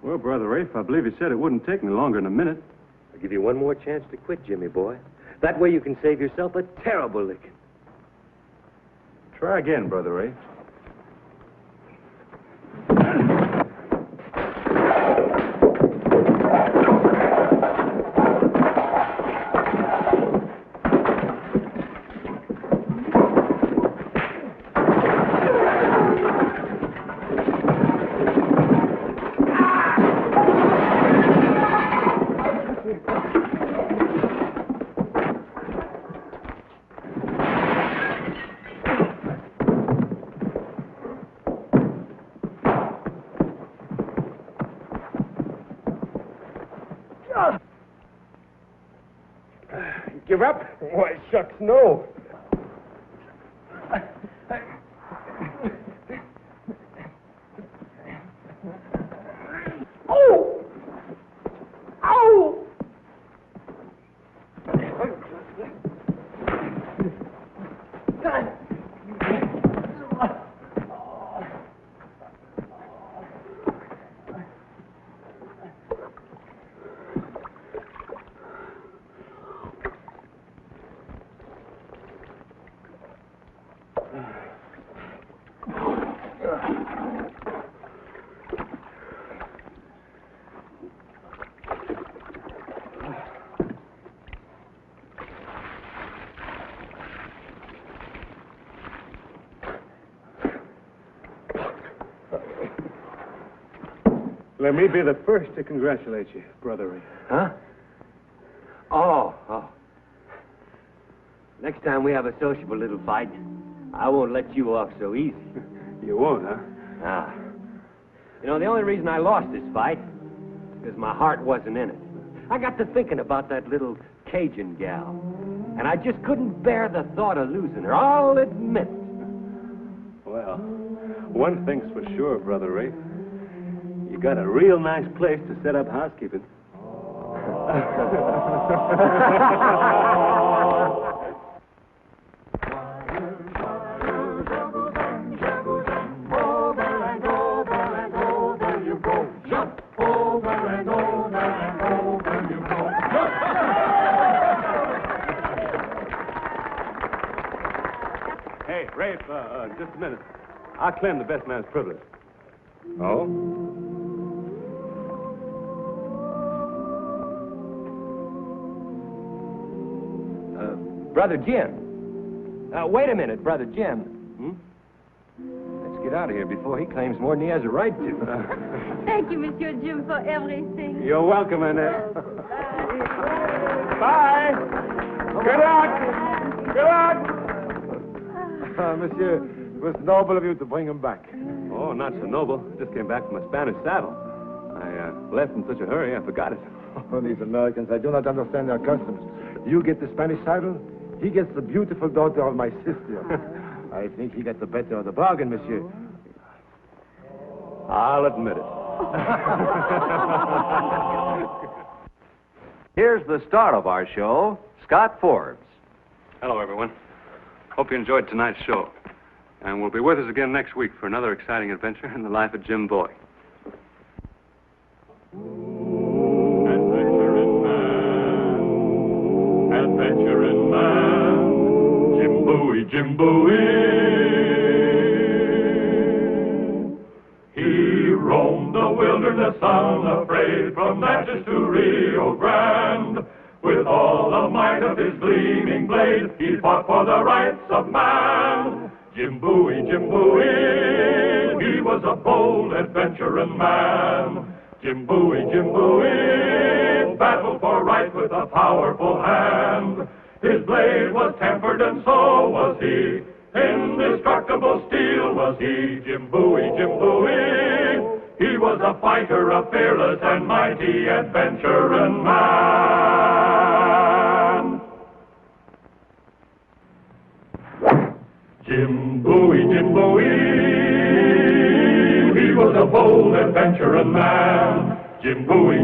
Well, Brother Rafe, I believe you said it wouldn't take me longer than a minute. I'll give you one more chance to quit, Jimmy boy. That way you can save yourself a terrible licking. Try again, Brother Rafe. Give up? Why, shucks, no. Oh! Ow! Let me be the first to congratulate you, Brother Rafe. Huh? Oh. Next time we have a sociable little fight, I won't let you off so easy. You won't, huh? Ah. You know, the only reason I lost this fight is because my heart wasn't in it. I got to thinking about that little Cajun gal, and I just couldn't bear the thought of losing her, I'll admit. Well, one thing's for sure, Brother Rafe. You got a real nice place to set up housekeeping. Hey, Rafe, just a minute. I'll claim the best man's privilege. Oh? Brother Jim. Wait a minute, Brother Jim. Let's get out of here before he claims more than he has a right to. Thank you, Monsieur Jim, for everything. You're welcome, Annette. Bye. Good luck. Good luck. Monsieur, it was noble of you to bring him back. Oh, not so noble. I just came back from a Spanish saddle. I left in such a hurry, I forgot it. Oh, these Americans, I do not understand their customs. You get the Spanish saddle, he gets the beautiful daughter of my sister. I think he got the better of the bargain, monsieur. I'll admit it. Here's the star of our show, Scott Forbes. Hello, everyone. Hope you enjoyed tonight's show. And we'll be with us again next week for another exciting adventure in the life of Jim Bowie. Adventure in man, Jim Bowie, Jim Bowie. He roamed the wilderness unafraid, from Natchez to Rio Grande. With all the might of his gleaming blade, he fought for the rights of man. Jim Bowie, Jim Bowie, he was a bold adventuring man. Jim Bowie, battled for right with a powerful hand. His blade was tempered and so was he. Indestructible steel was he. Jim Bowie, he was a fighter, a fearless and mighty adventuring man. Jim Bowie, he was a bold adventuring man. Jim Bowie,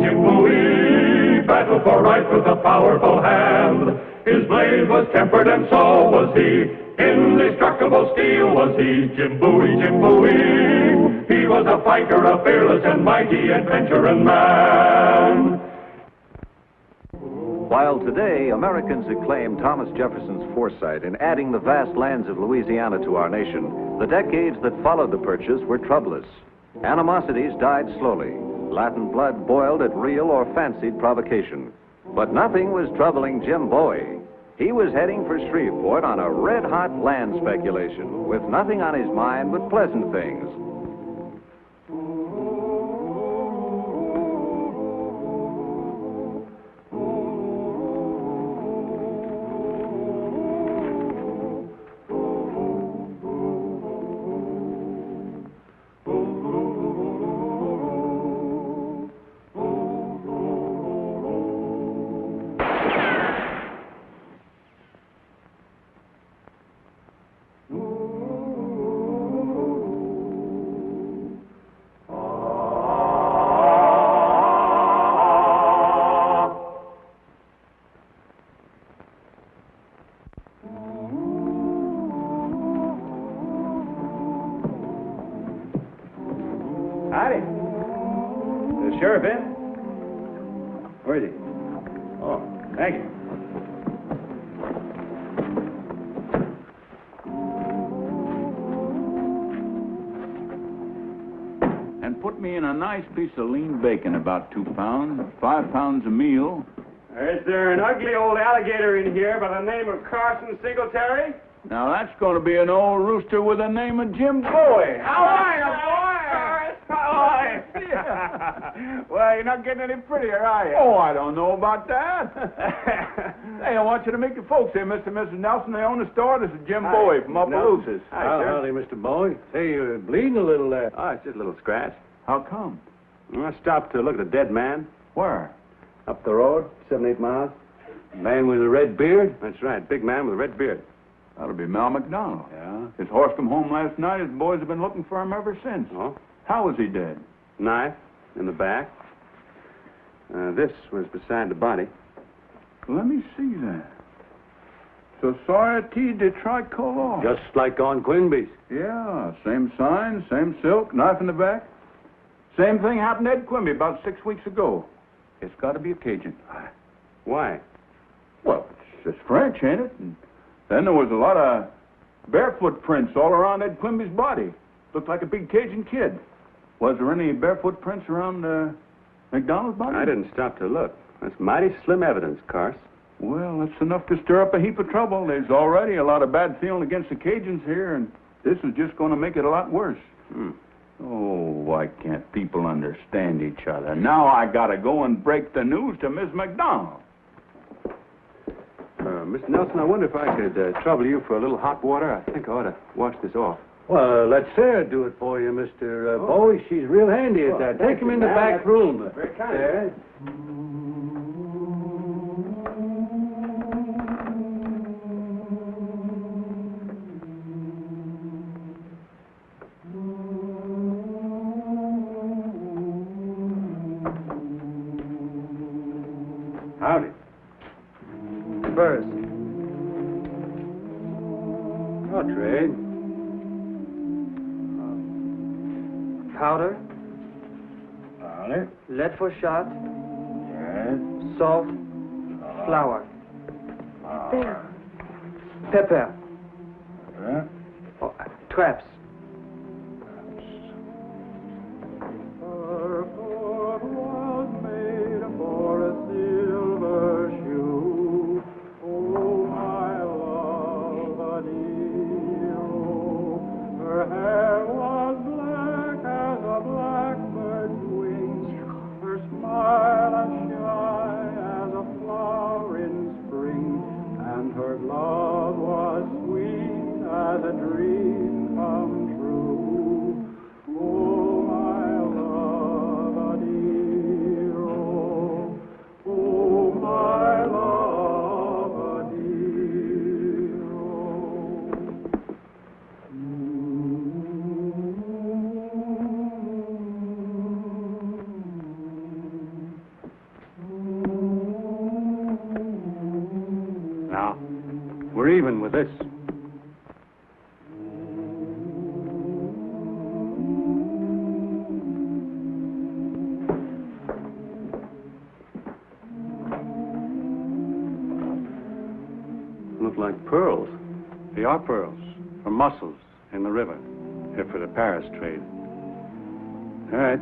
battled for right with a powerful hand. His blade was tempered and so was he. Indestructible steel was he. Jim Bowie, he was a fighter, a fearless and mighty adventuring man. While today Americans acclaim Thomas Jefferson's foresight in adding the vast lands of Louisiana to our nation, the decades that followed the purchase were troublous. Animosities died slowly. Latin blood boiled at real or fancied provocation. But nothing was troubling Jim Bowie. He was heading for Shreveport on a red-hot land speculation, with nothing on his mind but pleasant things. Howdy. The sheriff in? Where is he? Oh, thank you. And put me in a nice piece of lean bacon, about 2 pounds, 5 pounds a meal. Is there an ugly old alligator in here by the name of Carson Singletary? Now, that's going to be an old rooster with the name of Jim Bowie. How are you, boy? How are you? Well, you're not getting any prettier, are you? Oh, I don't know about that. Hey, I want you to meet the folks here, Mr. and Mrs. Nelson. They own the store. This is Jim Bowie from Opelousas. Hi, sir. Howdy, Mr. Bowie. Say, you're bleeding a little there. Oh, it's just a little scratch. How come? Well, I stopped to look at a dead man. Where? Up the road, 7-8 miles. Man with a red beard? That's right, big man with a red beard. That'll be Mal McDonald. Yeah? His horse come home last night. His boys have been looking for him ever since. Oh? How is he dead? Knife in the back. This was beside the body. Let me see that. Society de Tricolore. Just like on Quinby's. Yeah, same sign, same silk, knife in the back. Same thing happened to Ed Quimby about 6 weeks ago. It's got to be a Cajun. Why? Well, it's just French, ain't it? And then there was a lot of barefoot prints all around Ed Quimby's body. Looked like a big Cajun kid. Was there any barefoot prints around McDonald's body? I didn't stop to look. That's mighty slim evidence, Cars. Well, that's enough to stir up a heap of trouble. There's already a lot of bad feeling against the Cajuns here, and this is just going to make it a lot worse. Oh, why can't people understand each other? Now I got to go and break the news to Miss McDonald. Mr. Nelson, I wonder if I could trouble you for a little hot water. I think I ought to wash this off. Well, let Sarah do it for you, Mr. Bowie. She's real handy at that. Take him in the back room. Very kind. Sarah. Howdy. First. No trade. Powder. Powder. Lead for shot. Yes. Salt. Flour. There. Pepper. Huh? Oh, traps. Now, we're even with this. Look like pearls. They are pearls, or mussels in the river, here for the Paris trade. All right.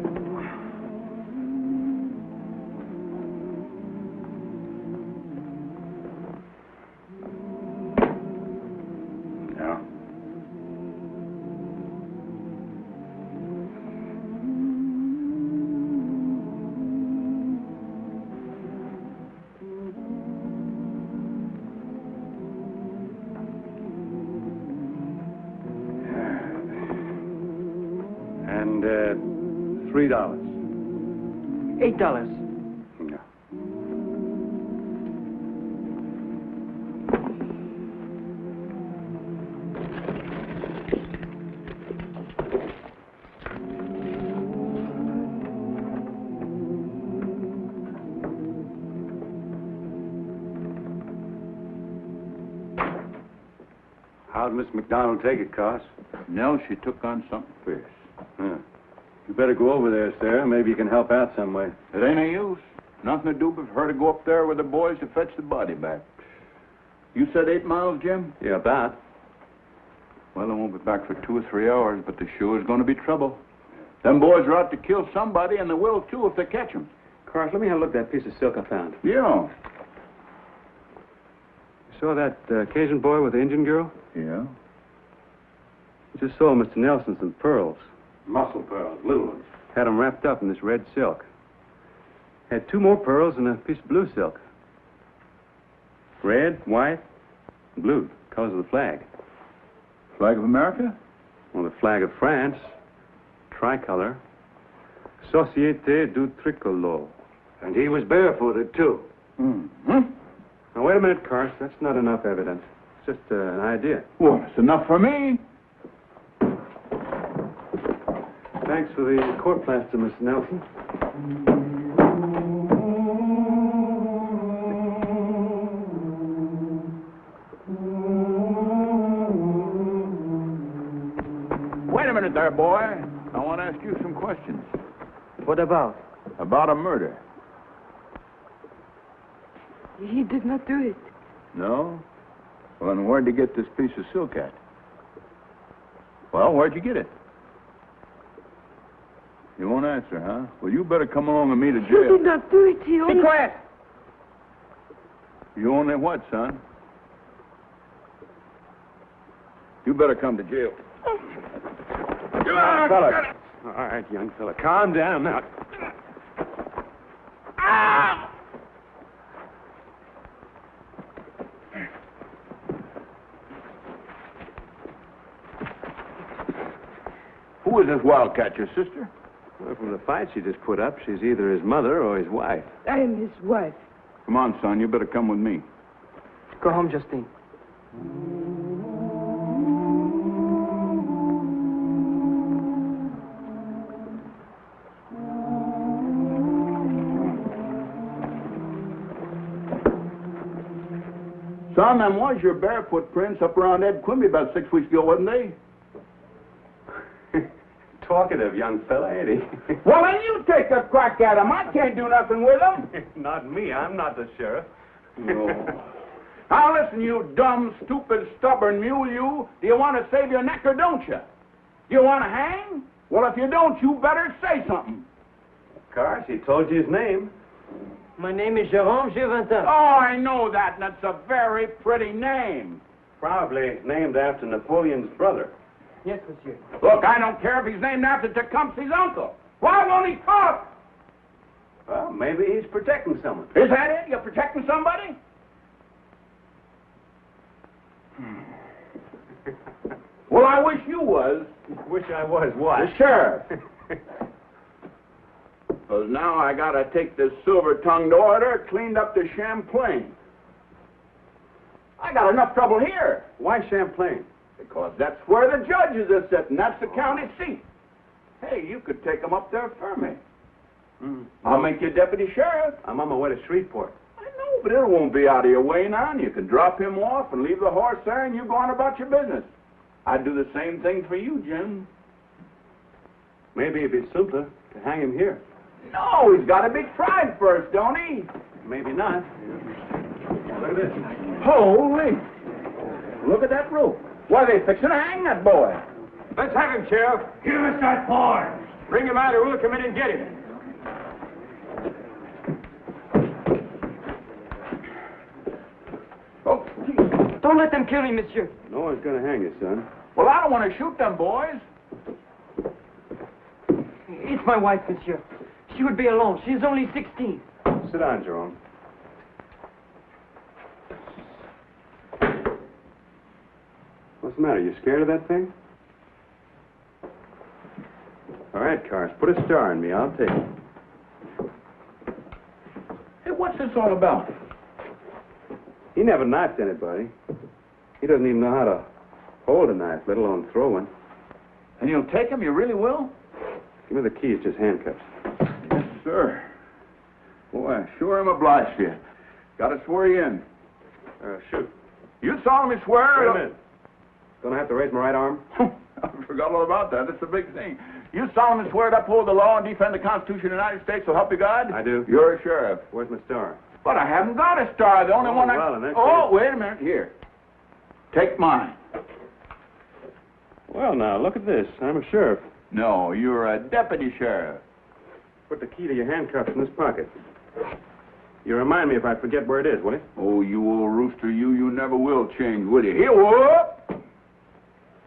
Now. And $3. $8. No. How'd Miss McDonald take it, Cos? Nell, she took on something fierce. Yeah. You better go over there, Sarah. Maybe you can help out some way. It ain't no use. Nothing to do but for her to go up there with the boys to fetch the body back. You said 8 miles, Jim? Yeah, about. Well, I won't be back for 2 or 3 hours, but there sure is going to be trouble. Them boys are out to kill somebody, and they will, too, if they catch them. Cars, let me have a look at that piece of silk I found. Yeah. You saw that Cajun boy with the Indian girl? Yeah? I just saw Mr. Nelson some pearls. Muscle pearls, little ones. Had them wrapped up in this red silk. Had 2 more pearls and a piece of blue silk. Red, white, and blue, colors of the flag. Flag of America? Well, the flag of France, tricolor, Société du Tricolore. And he was barefooted, too. Mm-hmm. Now, wait a minute, Cars. That's not enough evidence. It's just an idea. Well, it's enough for me. Thanks for the court plaster, Miss Nelson. Wait a minute there, boy. I want to ask you some questions. What about? About a murder. He did not do it. No? Well, then where'd you get this piece of silk at? Well, where'd you get it? You won't answer, huh? Well, you better come along with me to He jail. did not do it. He only... Be quiet! You only what, son? You better come to jail. Fella. All right, young fella. Calm down now. Who is this wildcat, your sister? Well, from the fight she just put up, she's either his mother or his wife. I am his wife. Come on, son, you better come with me. Go home, Justine. Son, them was your barefoot prints up around Ed Quimby about 6 weeks ago, wasn't they? Talkative young fella, ain't he? Well, then you take a crack at him. I can't do nothing with him. Not me. I'm not the sheriff. No. Now, listen, you dumb, stupid, stubborn mule, you. Do you want to save your neck or don't you? You want to hang? Well, if you don't, you better say something. Of course, he told you his name. My name is Jérôme Géventin. Oh, I know that, and that's a very pretty name. Probably named after Napoleon's brother. Yes, monsieur. Look, I don't care if he's named after Tecumseh's uncle. Why won't he talk? Well, maybe he's protecting someone. Is that it? You're protecting somebody? Well, I wish you was. Wish I was what? The sheriff. Because now I got to take this silver-tongued order cleaned up to Champlain. I got enough trouble here. Why Champlain? Because that's where the judges are sitting. That's the county seat. Hey, you could take them up there for me. I'll make you deputy sheriff. I'm on my way to Shreveport. I know, but it won't be out of your way now. You can drop him off and leave the horse there, and you go on about your business. I'd do the same thing for you, Jim. Maybe it'd be simpler to hang him here. No, he's got to be tried first, don't he? Maybe not. Look at this. Holy! Look at that roof. Why, they fixing to hang that boy. Let's have him, Sheriff. Give us that boy. Bring him out or we'll come in and get him. Oh, Don't let them kill me, monsieur. No one's going to hang you, son. well, I don't want to shoot them boys. It's my wife, monsieur. She would be alone. She is only 16. Sit down, Jerome. What's the matter? You scared of that thing? All right, Cars, put a star in me. I'll take it. Hey, what's this all about? He never knifed anybody. He doesn't even know how to hold a knife, let alone throw one. And you'll take him? You really will? Give me the keys, just handcuffs. Yes, sir. Boy, I sure am obliged to you. Got to swear you in. Shoot. You solemnly swear... Wait a minute. Gonna have to raise my right arm? I forgot all about that. That's a big thing. You solemnly swear to uphold the law and defend the Constitution of the United States, so help you God? I do. You're a sheriff. Where's my star? But I haven't got a star. The only one I... well, in that Oh, case- wait a minute. Here. Take mine. Well, now, look at this. I'm a sheriff. No, you're a deputy sheriff. Put the key to your handcuffs in this pocket. You remind me if I forget where it is, will you? Oh, you old rooster, you never will change, will you? Here, whoop!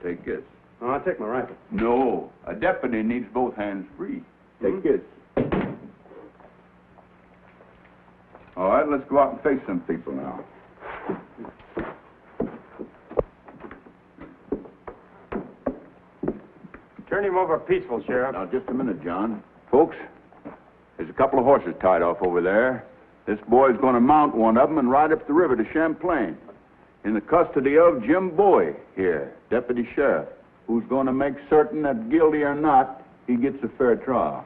Take this. Oh, I'll take my rifle. No, a deputy needs both hands free. Take this. All right, let's go out and face some people now. Turn him over peaceful, Sheriff. Now, just a minute, John. Folks, there's a couple of horses tied off over there. This boy's going to mount one of them and ride up the river to Champlain. In the custody of Jim Bowie here, deputy sheriff, who's going to make certain that guilty or not, he gets a fair trial.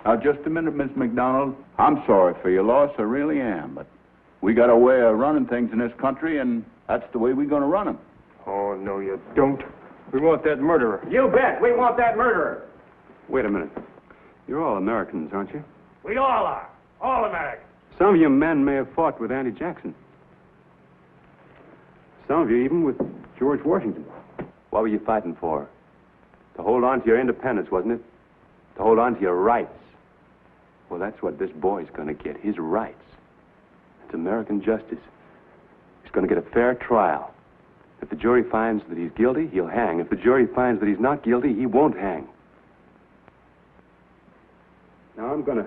Now, just a minute, Miss McDonald. I'm sorry for your loss, I really am, but we got a way of running things in this country, and that's the way we're going to run them. Oh, no, you don't. We want that murderer. You bet. We want that murderer. Wait a minute. You're all Americans, aren't you? We all are. All Americans. Some of you men may have fought with Andy Jackson. Some of you even with George Washington. What were you fighting for? To hold on to your independence, wasn't it? To hold on to your rights. Well, that's what this boy's going to get, his rights. It's American justice. He's going to get a fair trial. If the jury finds that he's guilty, he'll hang. If the jury finds that he's not guilty, he won't hang. Now, I'm going to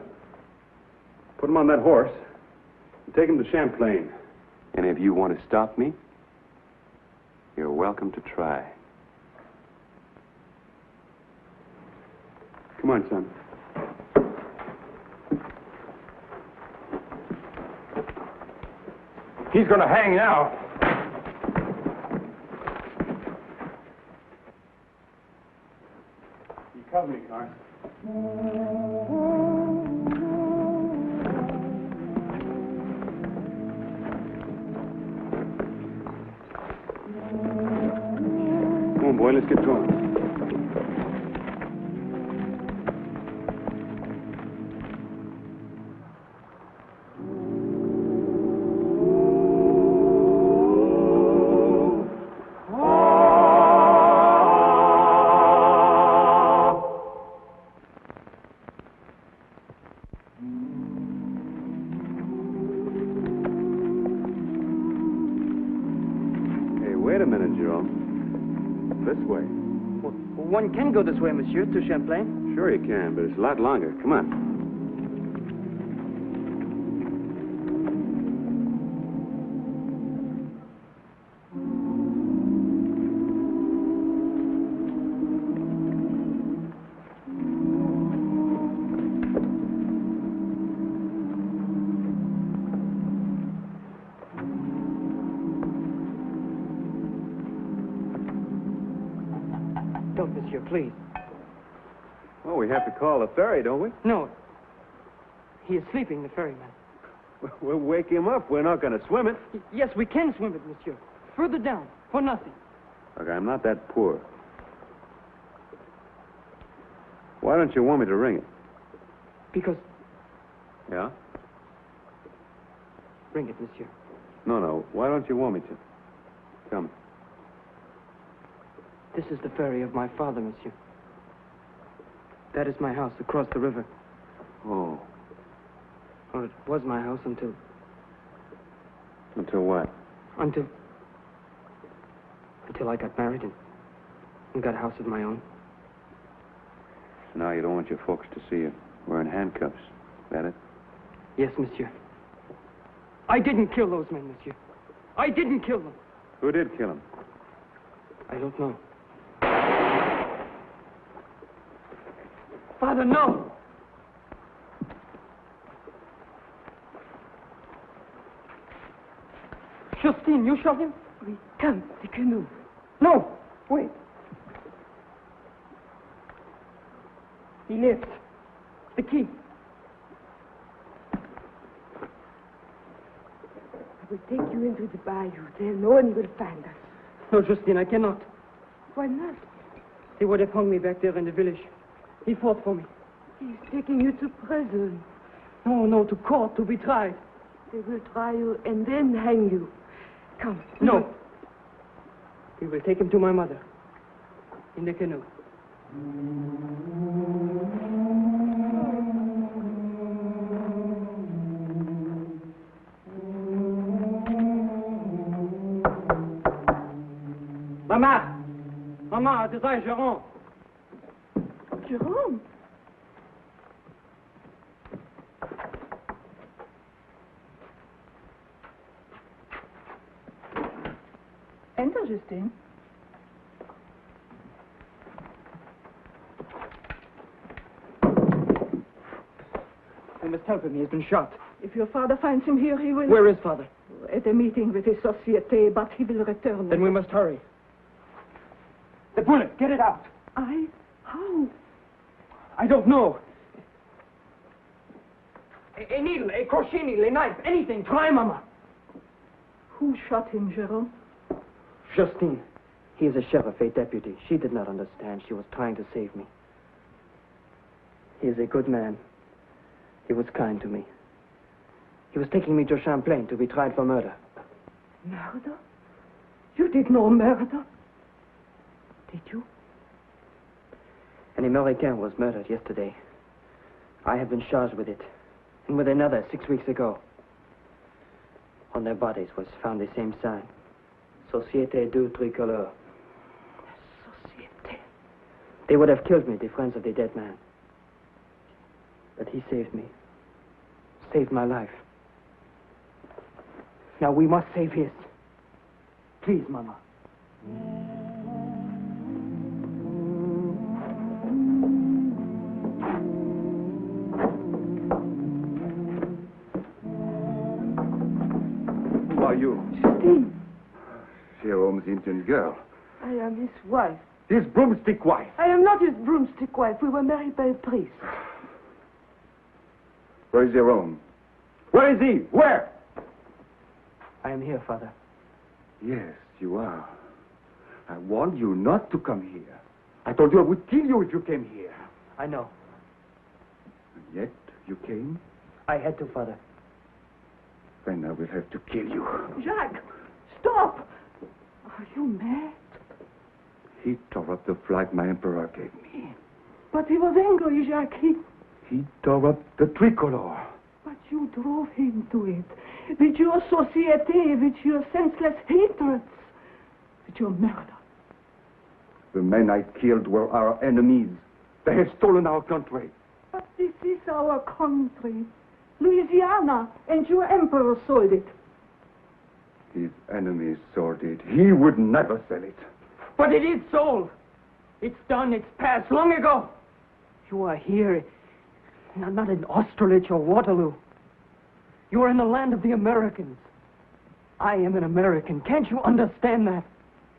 put him on that horse and take him to Champlain. And if you want to stop me, you're welcome to try. Come on, son. He's going to hang now. You cover me, Carson. Come on, boy, let's get going. Wait a minute, Jerome. This way. Well, one can go this way, monsieur, to Champlain. Sure you can, but it's a lot longer. Come on. Don't, monsieur, please. Well, we have to call the ferry, don't we? No. He is sleeping, the ferryman. We'll wake him up. We're not going to swim it. Yes, we can swim it, monsieur. Further down, for nothing. Look, I'm not that poor. Why don't you want me to ring it? Because... Yeah? Ring it, monsieur. No. Why don't you want me to? Tell me. This is the ferry of my father, monsieur. That is my house across the river. Oh. Well, it was my house until... Until what? Until I got married and got a house of my own. So now you don't want your folks to see you wearing handcuffs. Is that it? Yes, monsieur. I didn't kill those men, monsieur. I didn't kill them. Who did kill him? I don't know. Father, no! Justine, you shot him? Oui, come, the canoe. No! Wait. He lives. The key. I will take you into the bayou. There no one will find us. No, Justine, I cannot. Why not? They would have hung me back there in the village. He fought for me. He's taking you to prison. No, to court, to be tried. They will try you and then hang you. Come. No. We will take him to my mother. In the canoe. Maman, it is I, Jerome. Jerome? Enter, Justine. We must help him. He has been shot. If your father finds him here, he will... Where is father? At a meeting with his société, but he will return. Then we must hurry. The bullet, get it out. How? I don't know. A needle, a crochet needle, a knife, anything. Try, Mama. Who shot him, Jerome? Justine. He is a sheriff, a deputy. She did not understand. She was trying to save me. He is a good man. He was kind to me. He was taking me to Champlain to be tried for murder. Murder? You did no murder? Did you? An American was murdered yesterday. I have been charged with it. And with another 6 weeks ago. On their bodies was found the same sign. Société du Tricolore. Société. They would have killed me, the friends of the dead man. But he saved me. Saved my life. Now we must save his. Please, Mama. are you? Justine, Jerome's Indian girl. I am his wife. His broomstick wife. I am not his broomstick wife. We were married by a priest. Where is Jerome? Where is he? Where? I am here, Father. Yes, you are. I warned you not to come here. I told you I would kill you if you came here. I know. And yet, you came? I had to, Father. Then I will have to kill you. Jacques, stop! Are you mad? He tore up the flag my emperor gave me. But he was angry, Jacques. He tore up the tricolor. But you drove him to it. With your société, with your senseless hatreds, with your murder. The men I killed were our enemies. They have stolen our country. But this is our country. Louisiana, and your emperor sold it. His enemies sold it. He would never sell it. But it is sold. It's done. It's passed long ago. You are here, not in Austerlitz or Waterloo. You are in the land of the Americans. I am an American. Can't you understand that?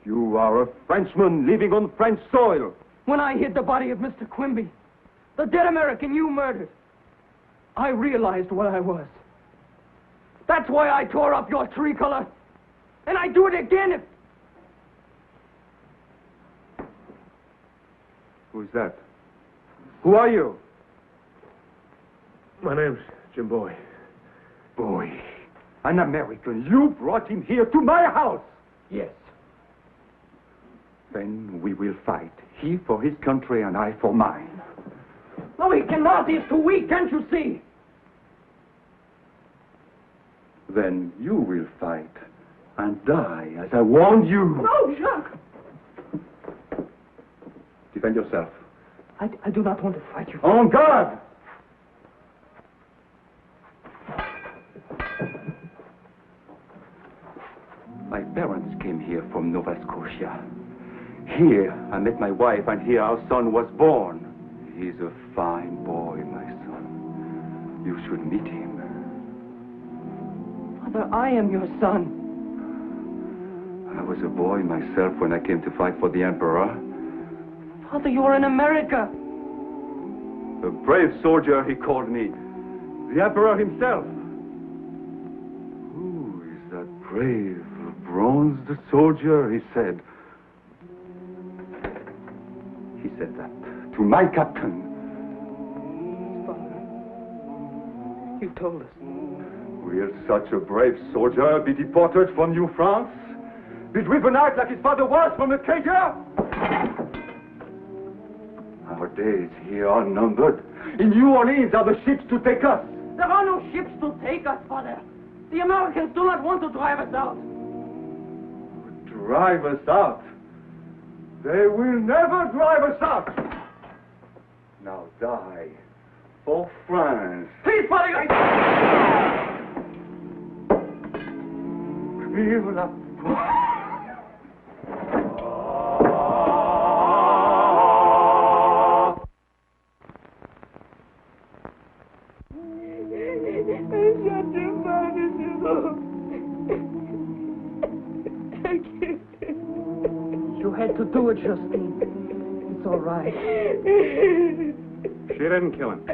You are a Frenchman living on French soil. When I hid the body of Mr. Quimby, the dead American you murdered, I realized what I was. That's why I tore up your tricolor. And I'd do it again if... Who's that? Who are you? My name's Jim Bowie. Bowie. An American. You brought him here to my house. Yes. Then we will fight. He for his country and I for mine. No, he cannot. He is too weak. Can't you see? Then you will fight and die as I warned you. No, Jacques. Defend yourself. I do not want to fight you. On guard! My parents came here from Nova Scotia. Here I met my wife, and here our son was born. He's a fine boy, my son. You should meet him. Father, I am your son. I was a boy myself when I came to fight for the Emperor. Father, you're in America. A brave soldier, he called me. The Emperor himself. Who is that brave, bronzed soldier, he said. He said that to my captain. Father, you told us. Will such a brave soldier be deported from New France? Be driven out like his father was from Acadia? Our days here are numbered. In New Orleans are the ships to take us. There are no ships to take us, Father. The Americans do not want to drive us out. Drive us out? They will never drive us out. Now die for France. Please, Father. Vive la You had to do it, Justine. It's all right. She didn't kill him. I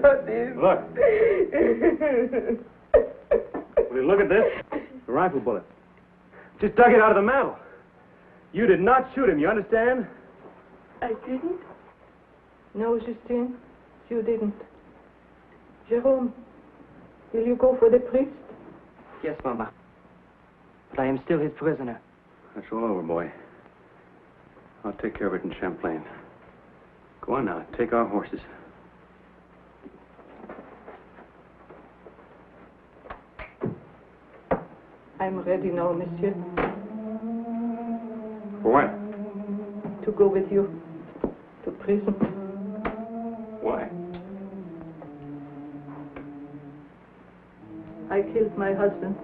shot him. Look. Will you look at this? It's a rifle bullet. Just dug it out of the mantle. You did not shoot him, you understand? I didn't? No, Justine, you didn't. Jerome, will you go for the priest? Yes, Mama. But I am still his prisoner. That's all over, boy. I'll take care of it in Champlain. Go on now, take our horses. I'm ready now, monsieur. For what? To go with you to prison. Why? I killed my husband.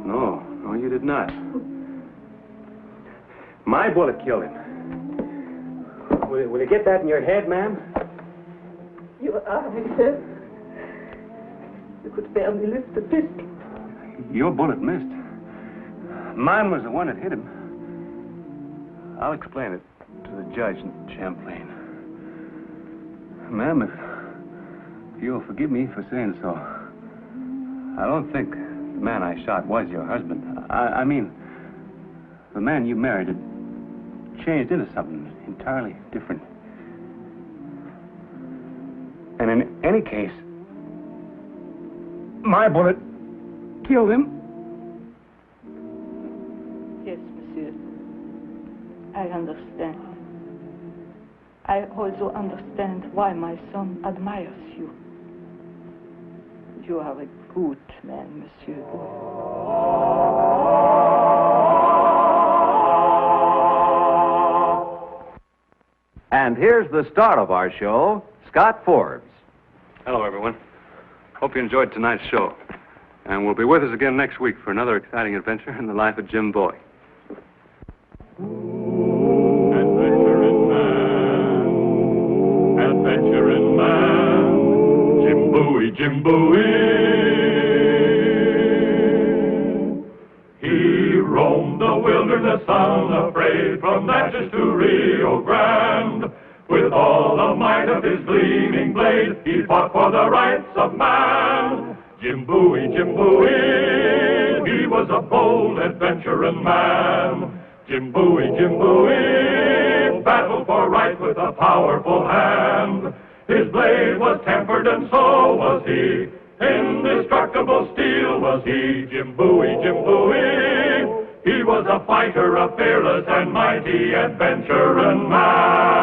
No, you did not. My bullet killed him. Will you get that in your head, ma'am? Your arm, sir. You could barely lift the pistol. Your bullet missed. Mine was the one that hit him. I'll explain it to the judge in Champlain. Ma'am, if you'll forgive me for saying so, I don't think the man I shot was your husband. I mean, the man you married had changed into something entirely different. And in any case, my bullet killed him. Yes, monsieur. I understand. I also understand why my son admires you. You are a good man, monsieur. And here's the star of our show, Scott Forbes. Hello, everyone. Hope you enjoyed tonight's show. And will be with us again next week for another exciting adventure in the life of Jim Bowie. Adventure in man, Jim Bowie, Jim Bowie. He roamed the wilderness unafraid, from Natchez to Rio Grande. With all the might of his gleaming blade, he fought for the rights of man. Jim Bowie, Jim Bowie, he was a bold adventuring man. Jim Bowie, battled for right with a powerful hand. His blade was tempered and so was he. Indestructible steel was he. Jim Bowie, he was a fighter, a fearless and mighty adventuring man.